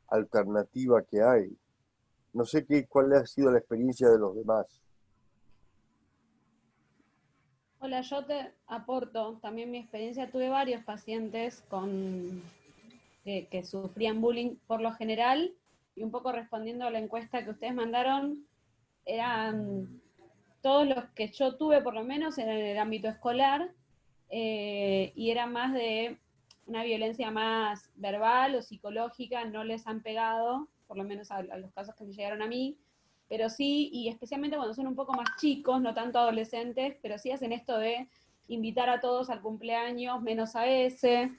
alternativa que hay. No sé cuál ha sido la experiencia de los demás. Hola, yo te aporto también mi experiencia. Tuve varios pacientes que sufrían bullying por lo general, y un poco respondiendo a la encuesta que ustedes mandaron, eran todos los que yo tuve, por lo menos en el ámbito escolar, y era más de una violencia más verbal o psicológica. No les han pegado, por lo menos a los casos que me llegaron a mí, pero sí, y especialmente cuando son un poco más chicos, no tanto adolescentes, pero sí hacen esto de invitar a todos al cumpleaños, menos a ese.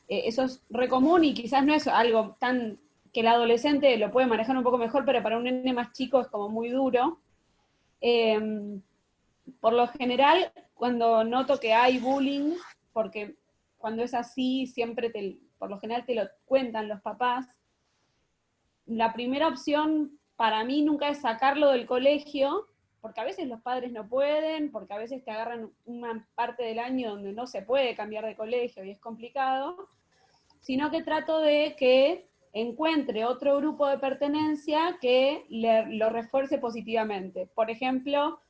Eso es re común, y quizás no es algo tan que el adolescente lo puede manejar un poco mejor, pero para un nene más chico es como muy duro. Por lo general, cuando noto que hay bullying, porque cuando es así, siempre por lo general te lo cuentan los papás, la primera opción para mí nunca es sacarlo del colegio, porque a veces los padres no pueden, porque a veces te agarran una parte del año donde no se puede cambiar de colegio y es complicado, sino que trato de que encuentre otro grupo de pertenencia que lo refuerce positivamente. Por ejemplo,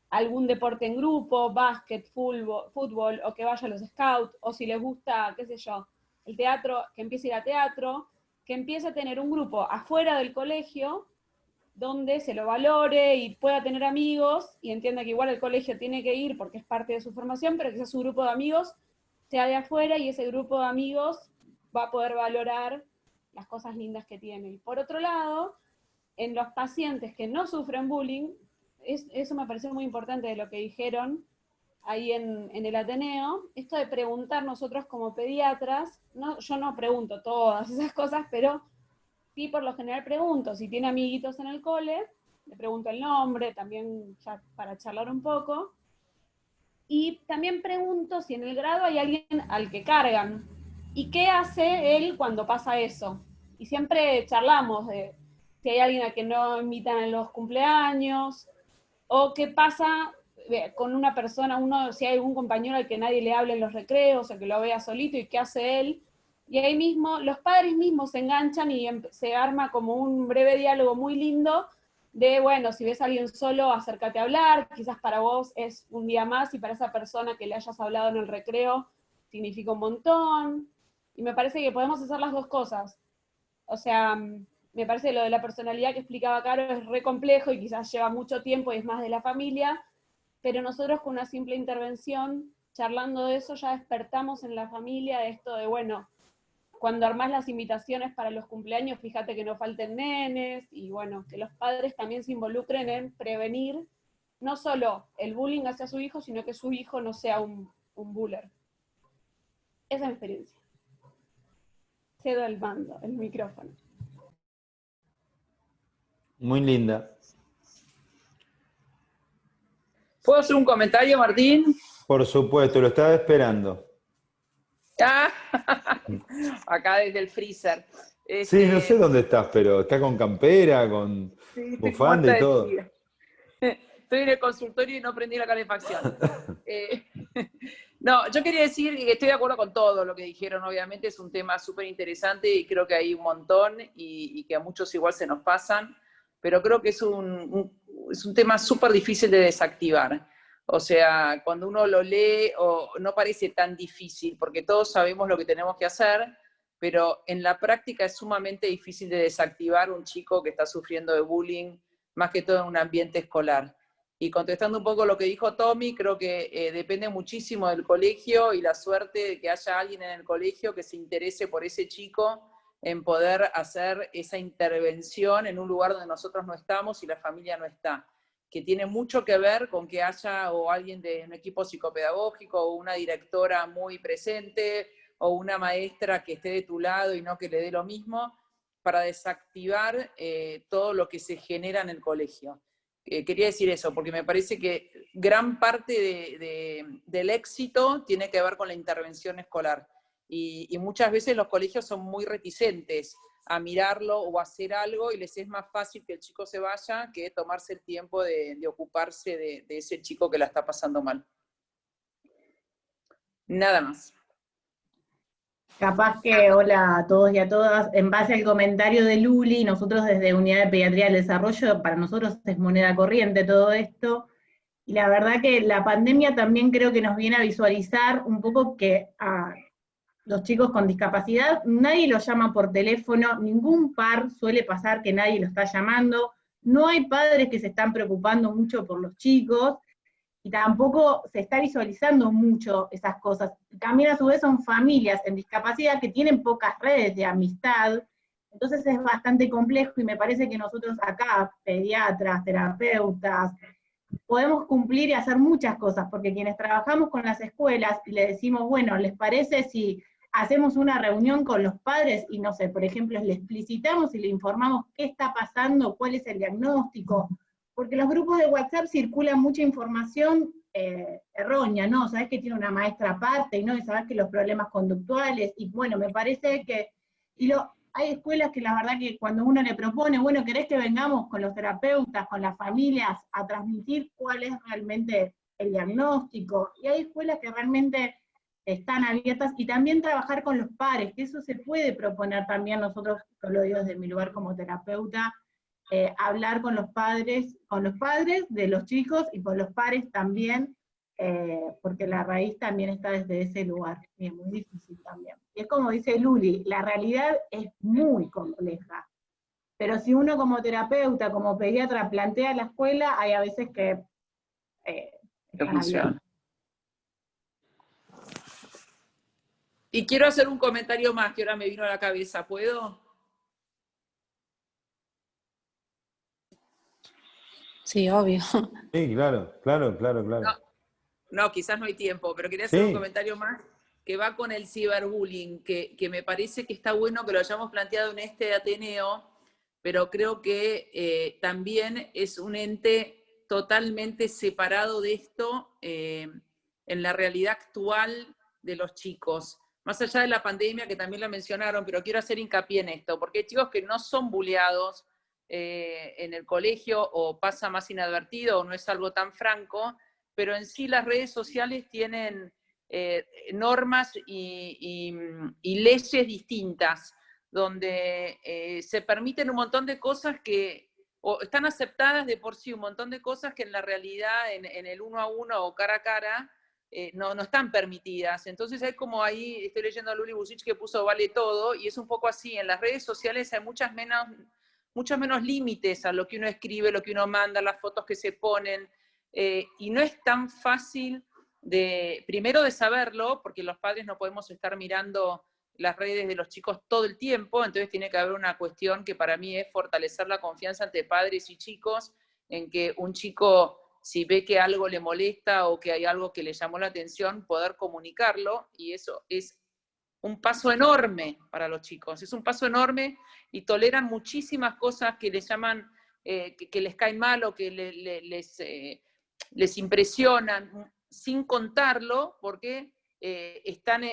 algún deporte en grupo, básquet, fútbol, o que vaya a los scouts, o si les gusta, qué sé yo, el teatro, que empiece a ir a teatro, que empiece a tener un grupo afuera del colegio, donde se lo valore y pueda tener amigos, y entienda que igual el colegio tiene que ir porque es parte de su formación, pero quizás su grupo de amigos sea de afuera, y ese grupo de amigos va a poder valorar las cosas lindas que tiene. Y por otro lado, en los pacientes que no sufren bullying, eso me pareció muy importante de lo que dijeron ahí en el Ateneo, esto de preguntar nosotros como pediatras, yo no pregunto todas esas cosas, pero sí por lo general pregunto, si tiene amiguitos en el cole, le pregunto el nombre, también ya para charlar un poco, y también pregunto si en el grado hay alguien al que cargan, y qué hace él cuando pasa eso. Y siempre charlamos de si hay alguien a que no invitan en los cumpleaños, o qué pasa con una persona, si hay algún compañero al que nadie le hable en los recreos, o que lo vea solito, y qué hace él. Y ahí mismo, los padres mismos se enganchan y se arma como un breve diálogo muy lindo de, bueno, si ves a alguien solo, acércate a hablar, quizás para vos es un día más, y para esa persona que le hayas hablado en el recreo significa un montón. Y me parece que podemos hacer las dos cosas. O sea, me parece que lo de la personalidad que explicaba Caro es re complejo y quizás lleva mucho tiempo y es más de la familia, pero nosotros con una simple intervención, charlando de eso, ya despertamos en la familia esto de, bueno, cuando armás las invitaciones para los cumpleaños, fíjate que no falten nenes, y bueno, que los padres también se involucren en prevenir no solo el bullying hacia su hijo, sino que su hijo no sea un buller. Esa es mi experiencia. Cedo el mando, el micrófono. Muy linda. ¿Puedo hacer un comentario, Martín? Por supuesto, lo estaba esperando. Ah, acá desde el freezer. Sí, no sé dónde estás, pero está con campera, con Sí, bufanda y todo. Estoy en el consultorio y no prendí la calefacción. No, yo quería decir que estoy de acuerdo con todo lo que dijeron, obviamente es un tema súper interesante y creo que hay un montón y que a muchos igual se nos pasan, pero creo que es un tema súper difícil de desactivar. O sea, cuando uno lo lee no parece tan difícil, porque todos sabemos lo que tenemos que hacer, pero en la práctica es sumamente difícil de desactivar un chico que está sufriendo de bullying, más que todo en un ambiente escolar. Y contestando un poco lo que dijo Tommy, creo que depende muchísimo del colegio y la suerte de que haya alguien en el colegio que se interese por ese chico en poder hacer esa intervención en un lugar donde nosotros no estamos y la familia no está, que tiene mucho que ver con que haya o alguien de un equipo psicopedagógico o una directora muy presente o una maestra que esté de tu lado y no que le dé lo mismo, para desactivar todo lo que se genera en el colegio. Quería decir eso, porque me parece que gran parte del éxito tiene que ver con la intervención escolar. Y muchas veces los colegios son muy reticentes a mirarlo o a hacer algo, y les es más fácil que el chico se vaya que tomarse el tiempo de ocuparse de ese chico que la está pasando mal. Nada más. Capaz que, hola a todos y a todas, en base al comentario de Luli, nosotros desde Unidad de Pediatría del Desarrollo, para nosotros es moneda corriente todo esto, y la verdad que la pandemia también creo que nos viene a visualizar un poco que a los chicos con discapacidad nadie los llama por teléfono, ningún par suele pasar que nadie lo está llamando, no hay padres que se están preocupando mucho por los chicos, y tampoco se está visualizando mucho esas cosas. También a su vez son familias en discapacidad que tienen pocas redes de amistad, entonces es bastante complejo, y me parece que nosotros acá, pediatras, terapeutas, podemos cumplir y hacer muchas cosas, porque quienes trabajamos con las escuelas y le decimos, bueno, ¿les parece si hacemos una reunión con los padres y no sé, por ejemplo, le explicitamos y le informamos qué está pasando, cuál es el diagnóstico? Porque en los grupos de WhatsApp circula mucha información errónea, ¿no? Sabés que tiene una maestra aparte, ¿no? Y sabés que los problemas conductuales, y bueno, me parece que, hay escuelas que la verdad que cuando uno le propone, bueno, ¿querés que vengamos con los terapeutas, con las familias, a transmitir cuál es realmente el diagnóstico? Y hay escuelas que realmente están abiertas, y también trabajar con los pares, que eso se puede proponer también nosotros, yo lo digo desde mi lugar como terapeuta, hablar con los padres de los chicos y con los pares también, porque la raíz también está desde ese lugar, y es muy difícil también. Y es como dice Luli, la realidad es muy compleja, pero si uno como terapeuta, como pediatra plantea la escuela, hay a veces que están abiertos. Y quiero hacer un comentario más que ahora me vino a la cabeza, ¿puedo? Sí, obvio. Sí, claro. No, quizás no hay tiempo, pero quería hacer un Sí. comentario más que va con el ciberbullying, que me parece que está bueno que lo hayamos planteado en este Ateneo, pero creo que también es un ente totalmente separado de esto en la realidad actual de los chicos. Más allá de la pandemia, que también la mencionaron, pero quiero hacer hincapié en esto, porque hay chicos que no son bulleados en el colegio, o pasa más inadvertido, o no es algo tan franco, pero en sí las redes sociales tienen normas y leyes distintas, donde se permiten un montón de cosas que, o están aceptadas de por sí, un montón de cosas que en la realidad, en el 1 a 1 o cara a cara, no están permitidas. Entonces hay como ahí, estoy leyendo a Luli Busich que puso vale todo, y es un poco así, en las redes sociales hay muchos menos límites a lo que uno escribe, lo que uno manda, las fotos que se ponen, y no es tan fácil primero de saberlo, porque los padres no podemos estar mirando las redes de los chicos todo el tiempo, entonces tiene que haber una cuestión que para mí es fortalecer la confianza entre padres y chicos, en que un chico, si ve que algo le molesta o que hay algo que le llamó la atención, poder comunicarlo, y eso es un paso enorme para los chicos, es un paso enorme, y toleran muchísimas cosas que les llaman, que les caen mal o que les impresionan, sin contarlo, porque están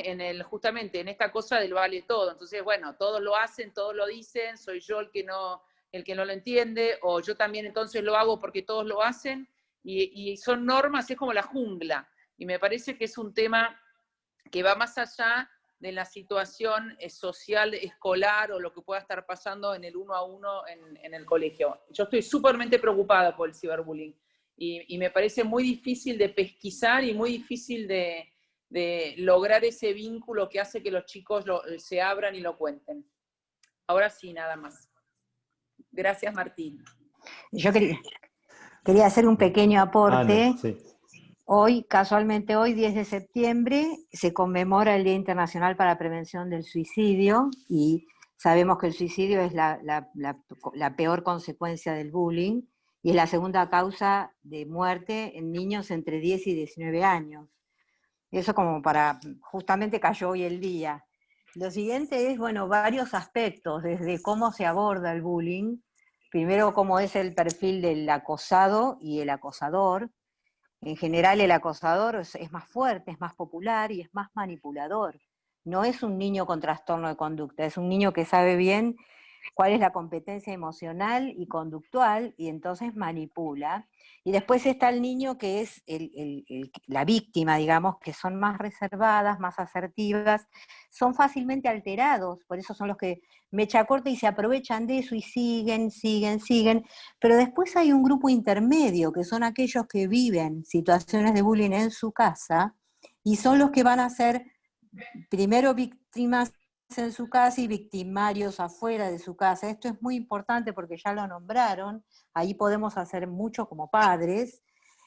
justamente en esta cosa del vale todo. Entonces, bueno, todos lo hacen, todos lo dicen, soy yo el que no lo entiende, o yo también entonces lo hago porque todos lo hacen, y son normas, es como la jungla, y me parece que es un tema que va más allá de la situación social, escolar, o lo que pueda estar pasando en el 1 a 1 en el colegio. Yo estoy súpermente preocupada por el ciberbullying, y me parece muy difícil de pesquisar y muy difícil de lograr ese vínculo que hace que los chicos se abran y lo cuenten. Ahora sí, nada más. Gracias, Martín. Yo quería hacer un pequeño aporte. Ana, sí. Hoy, casualmente hoy, 10 de septiembre, se conmemora el Día Internacional para la Prevención del Suicidio, y sabemos que el suicidio es la peor consecuencia del bullying, y es la segunda causa de muerte en niños entre 10 y 19 años. Eso como justamente cayó hoy el día. Lo siguiente es, bueno, varios aspectos, desde cómo se aborda el bullying, primero cómo es el perfil del acosado y el acosador. En general el acosador es más fuerte, es más popular y es más manipulador. No es un niño con trastorno de conducta, es un niño que sabe bien cuál es la competencia emocional y conductual, y entonces manipula. Y después está el niño que es la víctima, digamos, que son más reservadas, más asertivas, son fácilmente alterados, por eso son los que mecha corta y se aprovechan de eso y siguen, pero después hay un grupo intermedio, que son aquellos que viven situaciones de bullying en su casa, y son los que van a ser primero víctimas en su casa y victimarios afuera de su casa. Esto es muy importante porque ya lo nombraron, ahí podemos hacer mucho como padres.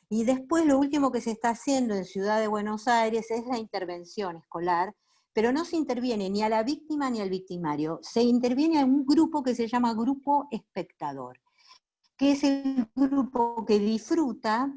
Y después lo último que se está haciendo en Ciudad de Buenos Aires es la intervención escolar, pero no se interviene ni a la víctima ni al victimario, se interviene a un grupo que se llama grupo espectador, que es el grupo que disfruta,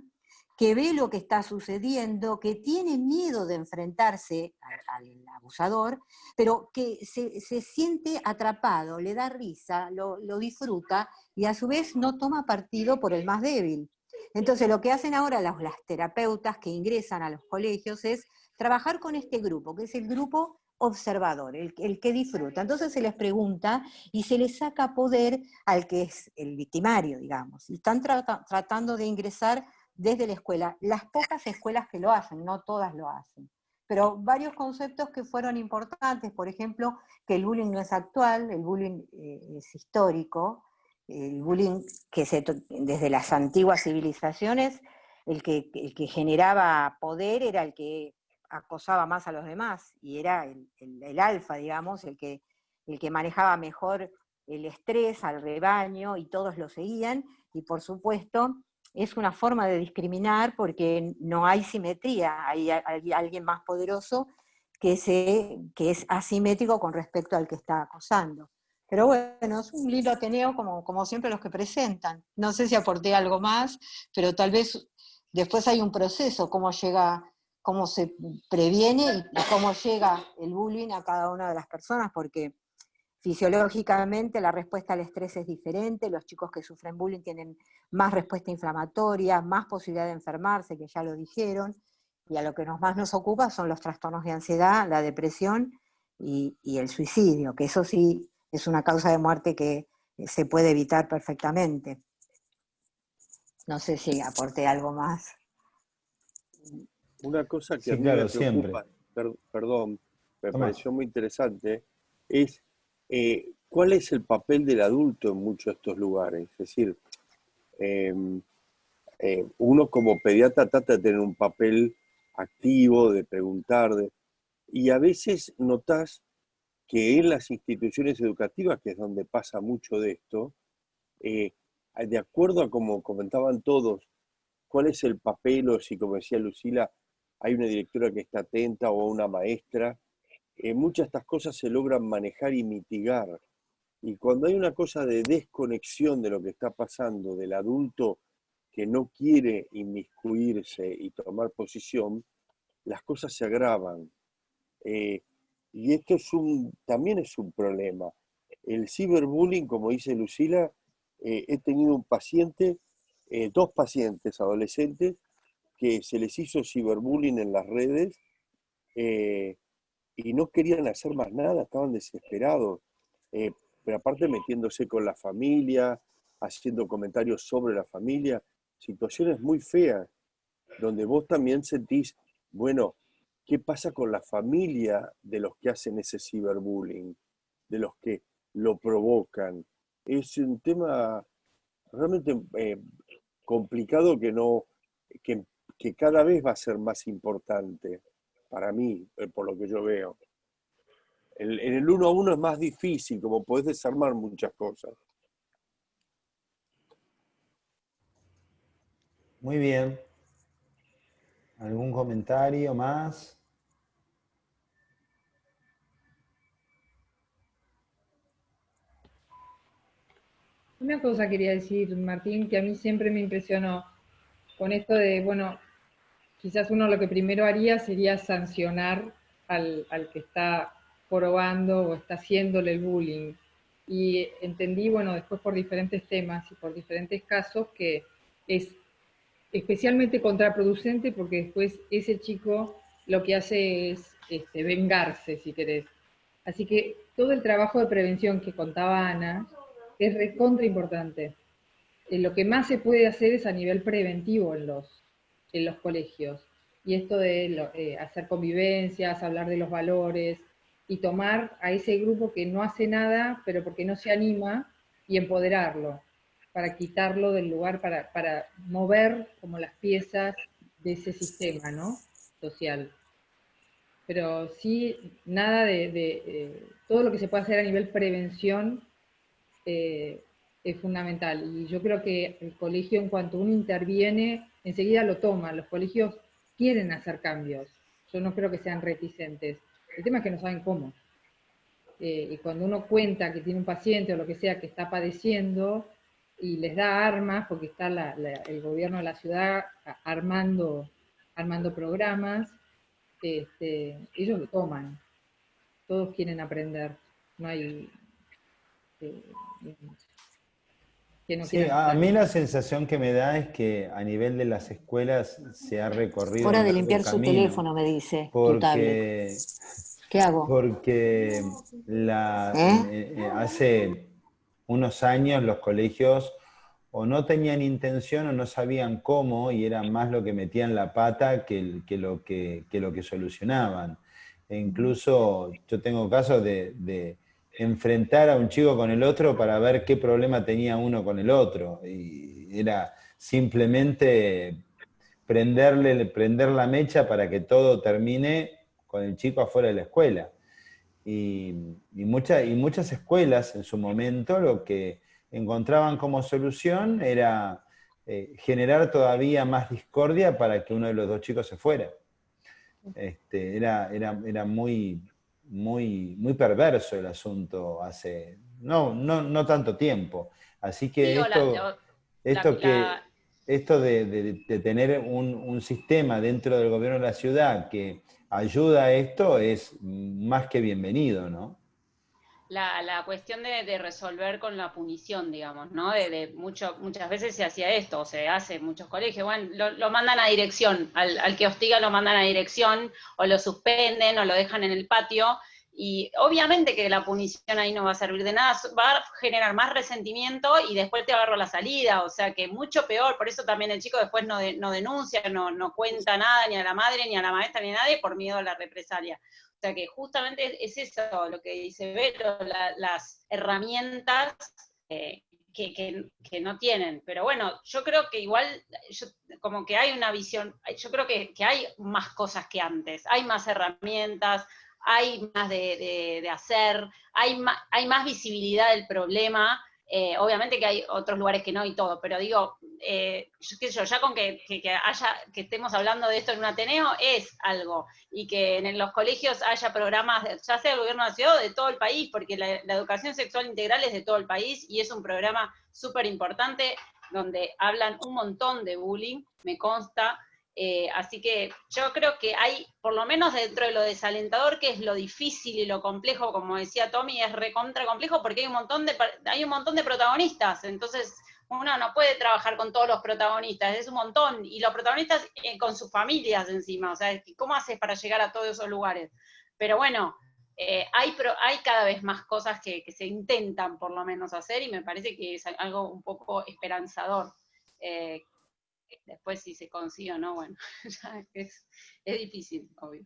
que ve lo que está sucediendo, que tiene miedo de enfrentarse al abusador, pero que se siente atrapado, le da risa, lo disfruta, y a su vez no toma partido por el más débil. Entonces lo que hacen ahora las terapeutas que ingresan a los colegios es trabajar con este grupo, que es el grupo observador, el que disfruta. Entonces se les pregunta y se les saca poder al que es el victimario, digamos. Y están tratando de ingresar desde la escuela. Las pocas escuelas que lo hacen, no todas lo hacen. Pero varios conceptos que fueron importantes, por ejemplo, que el bullying no es actual, el bullying es histórico, el bullying que desde las antiguas civilizaciones, el que generaba poder era el que acosaba más a los demás, y era el alfa, digamos, el que manejaba mejor el estrés al rebaño, y todos lo seguían, y por supuesto es una forma de discriminar porque no hay simetría, hay alguien más poderoso que es asimétrico con respecto al que está acosando. Pero bueno, es un lindo Ateneo como siempre los que presentan. No sé si aporté algo más, pero tal vez después hay un proceso, cómo se previene y cómo llega el bullying a cada una de las personas, porque fisiológicamente la respuesta al estrés es diferente, los chicos que sufren bullying tienen más respuesta inflamatoria, más posibilidad de enfermarse, que ya lo dijeron, y a lo que más nos ocupa son los trastornos de ansiedad, la depresión y el suicidio, que eso sí es una causa de muerte que se puede evitar perfectamente. No sé si aporté algo más. Una cosa que Sí, a mí claro, me preocupa, perdón, me Tomás. pareció muy interesante, es cuál es el papel del adulto en muchos de estos lugares. Es decir, uno como pediatra trata de tener un papel activo, de preguntar, y a veces notas que en las instituciones educativas, que es donde pasa mucho de esto, de acuerdo a como comentaban todos, cuál es el papel, o si como decía Lucila, hay una directora que está atenta o una maestra, muchas de estas cosas se logran manejar y mitigar. Y cuando hay una cosa de desconexión de lo que está pasando, del adulto que no quiere inmiscuirse y tomar posición, las cosas se agravan. Y esto también es un problema. El ciberbullying, como dice Lucila, he tenido un paciente, dos pacientes adolescentes, que se les hizo ciberbullying en las redes y no querían hacer más nada, estaban desesperados. Pero aparte metiéndose con la familia, haciendo comentarios sobre la familia, situaciones muy feas, donde vos también sentís, bueno, ¿qué pasa con la familia de los que hacen ese ciberbullying, de los que lo provocan? Es un tema realmente complicado que cada vez va a ser más importante para mí, por lo que yo veo. En el 1 a 1 es más difícil, como podés desarmar muchas cosas. Muy bien. ¿Algún comentario más? Una cosa quería decir, Martín, que a mí siempre me impresionó con esto de, bueno, quizás uno lo que primero haría sería sancionar al que está probando o está haciéndole el bullying. Y entendí, bueno, después por diferentes temas y por diferentes casos que es especialmente contraproducente porque después ese chico lo que hace es vengarse, si querés. Así que todo el trabajo de prevención que contaba Ana es recontra importante. Lo que más se puede hacer es a nivel preventivo en los colegios. Y esto de hacer convivencias, hablar de los valores y tomar a ese grupo que no hace nada, pero porque no se anima, y empoderarlo, para quitarlo del lugar, para mover como las piezas de ese sistema, ¿no? Social. Pero sí, nada todo lo que se puede hacer a nivel prevención es fundamental. Y yo creo que el colegio, en cuanto uno interviene, enseguida lo toma. Los colegios quieren hacer cambios. Yo no creo que sean reticentes. El tema es que no saben cómo. Y cuando uno cuenta que tiene un paciente o lo que sea que está padeciendo y les da armas, porque está el gobierno de la ciudad armando programas, ellos lo toman. Todos quieren aprender. No hay... que no Sí, quieran a hacerlo. mí la sensación que me da es que a nivel de las escuelas se ha recorrido Hora un de largo limpiar su camino, teléfono, me dice, tu tablet. ¿Qué hago? Porque hace unos años los colegios o no tenían intención o no sabían cómo, y era más lo que metían la pata que lo que solucionaban. E incluso yo tengo casos de enfrentar a un chico con el otro para ver qué problema tenía uno con el otro. Y era simplemente prender la mecha para que todo termine con el chico afuera de la escuela. Y muchas escuelas en su momento lo que encontraban como solución era generar todavía más discordia para que uno de los dos chicos se fuera. Era muy perverso el asunto hace no tanto tiempo. Así que esto de tener un sistema dentro del gobierno de la ciudad que ayuda a esto es más que bienvenido, ¿no? La cuestión de resolver con la punición, digamos, ¿no? Muchas veces se hacía esto, o se hace en muchos colegios, bueno, lo mandan a dirección, al que hostiga lo mandan a dirección, o lo suspenden, o lo dejan en el patio, y obviamente que la punición ahí no va a servir de nada, va a generar más resentimiento y después te agarro la salida, o sea que mucho peor, por eso también el chico después no denuncia, no cuenta nada, ni a la madre, ni a la maestra, ni a nadie, por miedo a la represalia. O sea que justamente es eso lo que dice Vero, las herramientas que no tienen. Pero bueno, yo creo que igual, como que hay una visión, yo creo que hay más cosas que antes, hay más herramientas, hay más de hacer, hay más visibilidad del problema. Obviamente que hay otros lugares que no y todo, pero digo, ya con que estemos hablando de esto en un Ateneo es algo, y que en los colegios haya programas, ya sea del gobierno de la ciudad o de todo el país, porque la educación sexual integral es de todo el país y es un programa súper importante donde hablan un montón de bullying, me consta. Así que yo creo que hay, por lo menos dentro de lo desalentador, que es lo difícil y lo complejo, como decía Tommy, es recontra complejo porque hay un montón de protagonistas, entonces uno no puede trabajar con todos los protagonistas, es un montón, y los protagonistas con sus familias encima, o sea, ¿cómo haces para llegar a todos esos lugares? Pero bueno, hay cada vez más cosas que se intentan por lo menos hacer, y me parece que es algo un poco esperanzador. Después si se consigue o no, bueno, ya es difícil, obvio.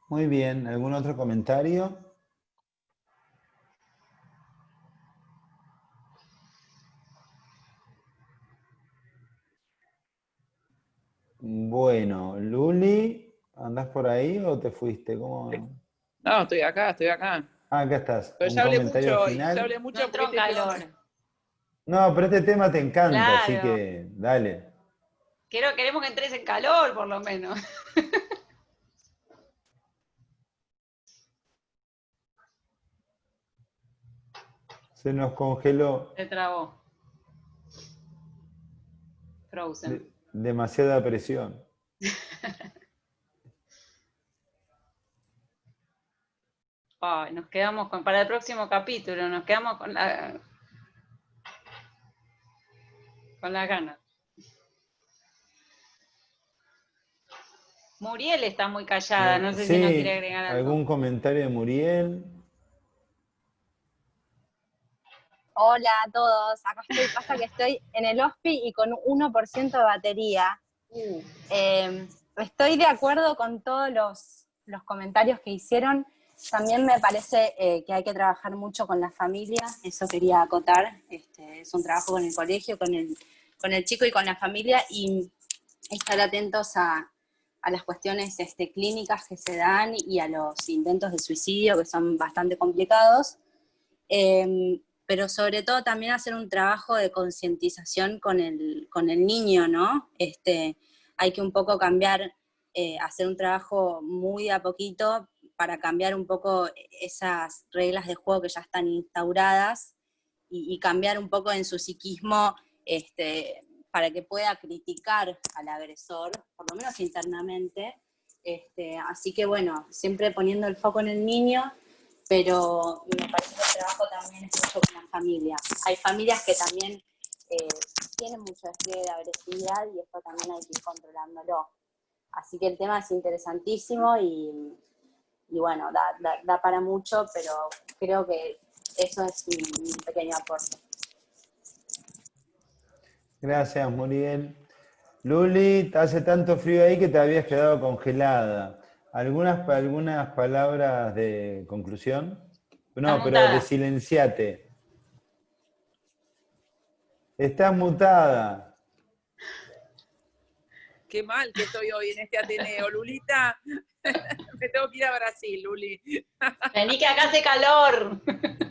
Muy bien, ¿algún otro comentario? Bueno, Luli, ¿andás por ahí o te fuiste? ¿Cómo? No, estoy acá. Ah, acá estás. Pero ¿Un comentario final? ya hablé mucho No entró en calor. No, pero este tema te encanta, Claro. así que dale. Queremos que entres en calor, por lo menos. Se nos congeló. Se trabó. Frozen. Demasiada presión. Ay, nos quedamos para el próximo capítulo, nos quedamos con las ganas. Muriel está muy callada, no sé si nos quiere agregar algo. ¿Algún comentario de Muriel? Hola a todos, acá pasa que estoy en el hospi y con 1% de batería. Estoy de acuerdo con todos los comentarios que hicieron. También me parece que hay que trabajar mucho con la familia, eso quería acotar. Es un trabajo con el colegio, con el chico y con la familia, y estar atentos a las cuestiones clínicas que se dan y a los intentos de suicidio, que son bastante complicados. Pero sobre todo también hacer un trabajo de concientización con el niño, ¿no? Hay que un poco cambiar, hacer un trabajo muy de a poquito para cambiar un poco esas reglas de juego que ya están instauradas y cambiar un poco en su psiquismo para que pueda criticar al agresor, por lo menos internamente. Así que bueno, siempre poniendo el foco en el niño, pero me parece que el trabajo también es mucho con la familia. Hay familias que también tienen mucho despliegue de agresividad y esto también hay que ir controlándolo. Así que el tema es interesantísimo y bueno, da para mucho, pero creo que eso es mi pequeño aporte. Gracias, Muriel. Luli, hace tanto frío ahí que te habías quedado congelada. ¿Algunas palabras de conclusión? No, pero desilenciate. Estás mutada. Qué mal que estoy hoy en este Ateneo, Lulita. Me tengo que ir a Brasil, Luli. Vení que acá hace calor.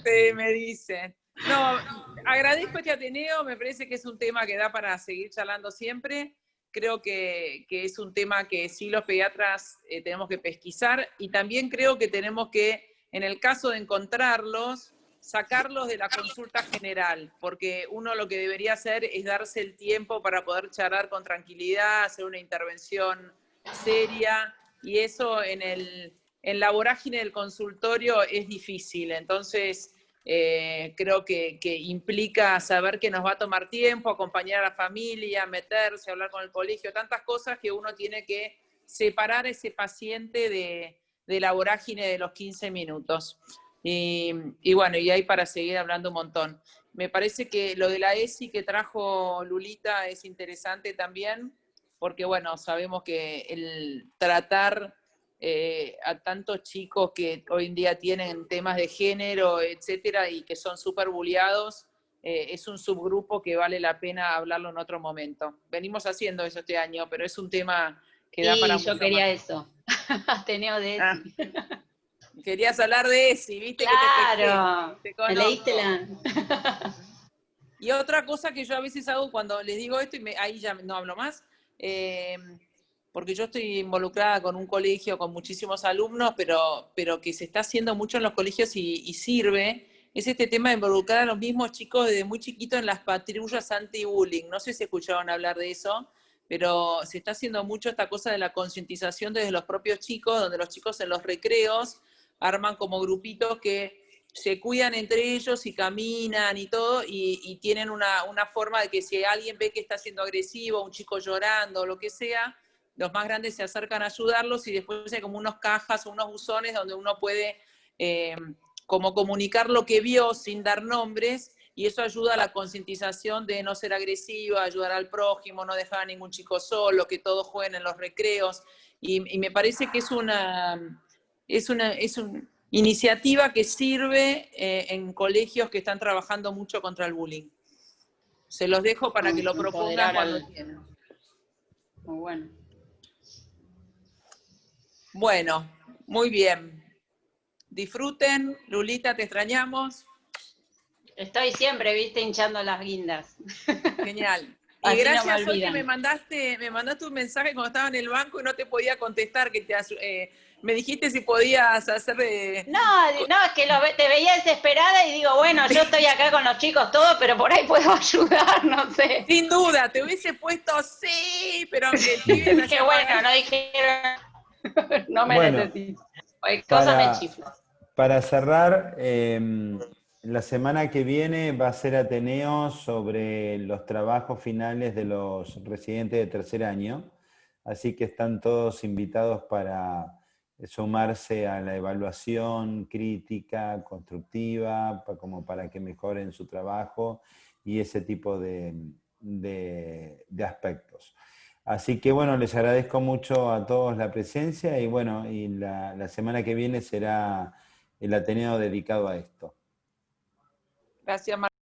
Sí, me dicen. No, agradezco este Ateneo, me parece que es un tema que da para seguir charlando siempre. Creo que es un tema que sí los pediatras tenemos que pesquisar y también creo que tenemos que, en el caso de encontrarlos, sacarlos de la consulta general, porque uno lo que debería hacer es darse el tiempo para poder charlar con tranquilidad, hacer una intervención seria, y eso en la vorágine del consultorio es difícil. Entonces, creo que implica saber que nos va a tomar tiempo, acompañar a la familia, meterse, hablar con el colegio, tantas cosas que uno tiene que separar a ese paciente de la vorágine de los 15 minutos. Y bueno, y hay para seguir hablando un montón. Me parece que lo de la ESI que trajo Lulita es interesante también, porque bueno, sabemos que el tratar a tantos chicos que hoy en día tienen temas de género, etcétera, y que son súper bulliados, es un subgrupo que vale la pena hablarlo en otro momento. Venimos haciendo eso este año, pero es un tema que da para mucho yo quería más. eso. Ateneo de ESI. Querías hablar de ESI, ¿viste? Claro, que me leíste la... Y otra cosa que yo a veces hago cuando les digo esto, y ahí ya no hablo más, porque yo estoy involucrada con un colegio con muchísimos alumnos, pero que se está haciendo mucho en los colegios y sirve, es este tema de involucrar a los mismos chicos desde muy chiquitos en las patrullas anti-bullying. No sé si escucharon hablar de eso, pero se está haciendo mucho esta cosa de la concientización desde los propios chicos, donde los chicos en los recreos arman como grupitos que se cuidan entre ellos y caminan y todo, y tienen una forma de que si alguien ve que está siendo agresivo, un chico llorando o lo que sea, los más grandes se acercan a ayudarlos y después hay como unos cajas o unos buzones donde uno puede como comunicar lo que vio sin dar nombres, y eso ayuda a la concientización de no ser agresiva, ayudar al prójimo, no dejar a ningún chico solo, que todos jueguen en los recreos, y me parece que es una iniciativa que sirve en colegios que están trabajando mucho contra el bullying. Se los dejo para que lo propongan cuando quieran. Muy bueno. Bueno, muy bien. Disfruten. Lulita, te extrañamos. Estoy siempre, viste, hinchando las guindas. Genial. Y Así gracias, no me hoy que olvidan. me mandaste un mensaje cuando estaba en el banco y no te podía contestar, que me dijiste si podías hacer... No, es que te veía desesperada y digo, bueno, yo estoy acá con los chicos todos, pero por ahí puedo ayudar, no sé. Sin duda, te hubiese puesto sí, pero aunque el pibe me Qué bueno, no dijeron, no me Bueno, necesito. Cosa me chifla. Para cerrar, la semana que viene va a ser Ateneo sobre los trabajos finales de los residentes de tercer año, así que están todos invitados para sumarse a la evaluación crítica, constructiva, como para que mejoren su trabajo y ese tipo de aspectos. Así que bueno, les agradezco mucho a todos la presencia y bueno, y la semana que viene será el Ateneo dedicado a esto. Gracias, Martín.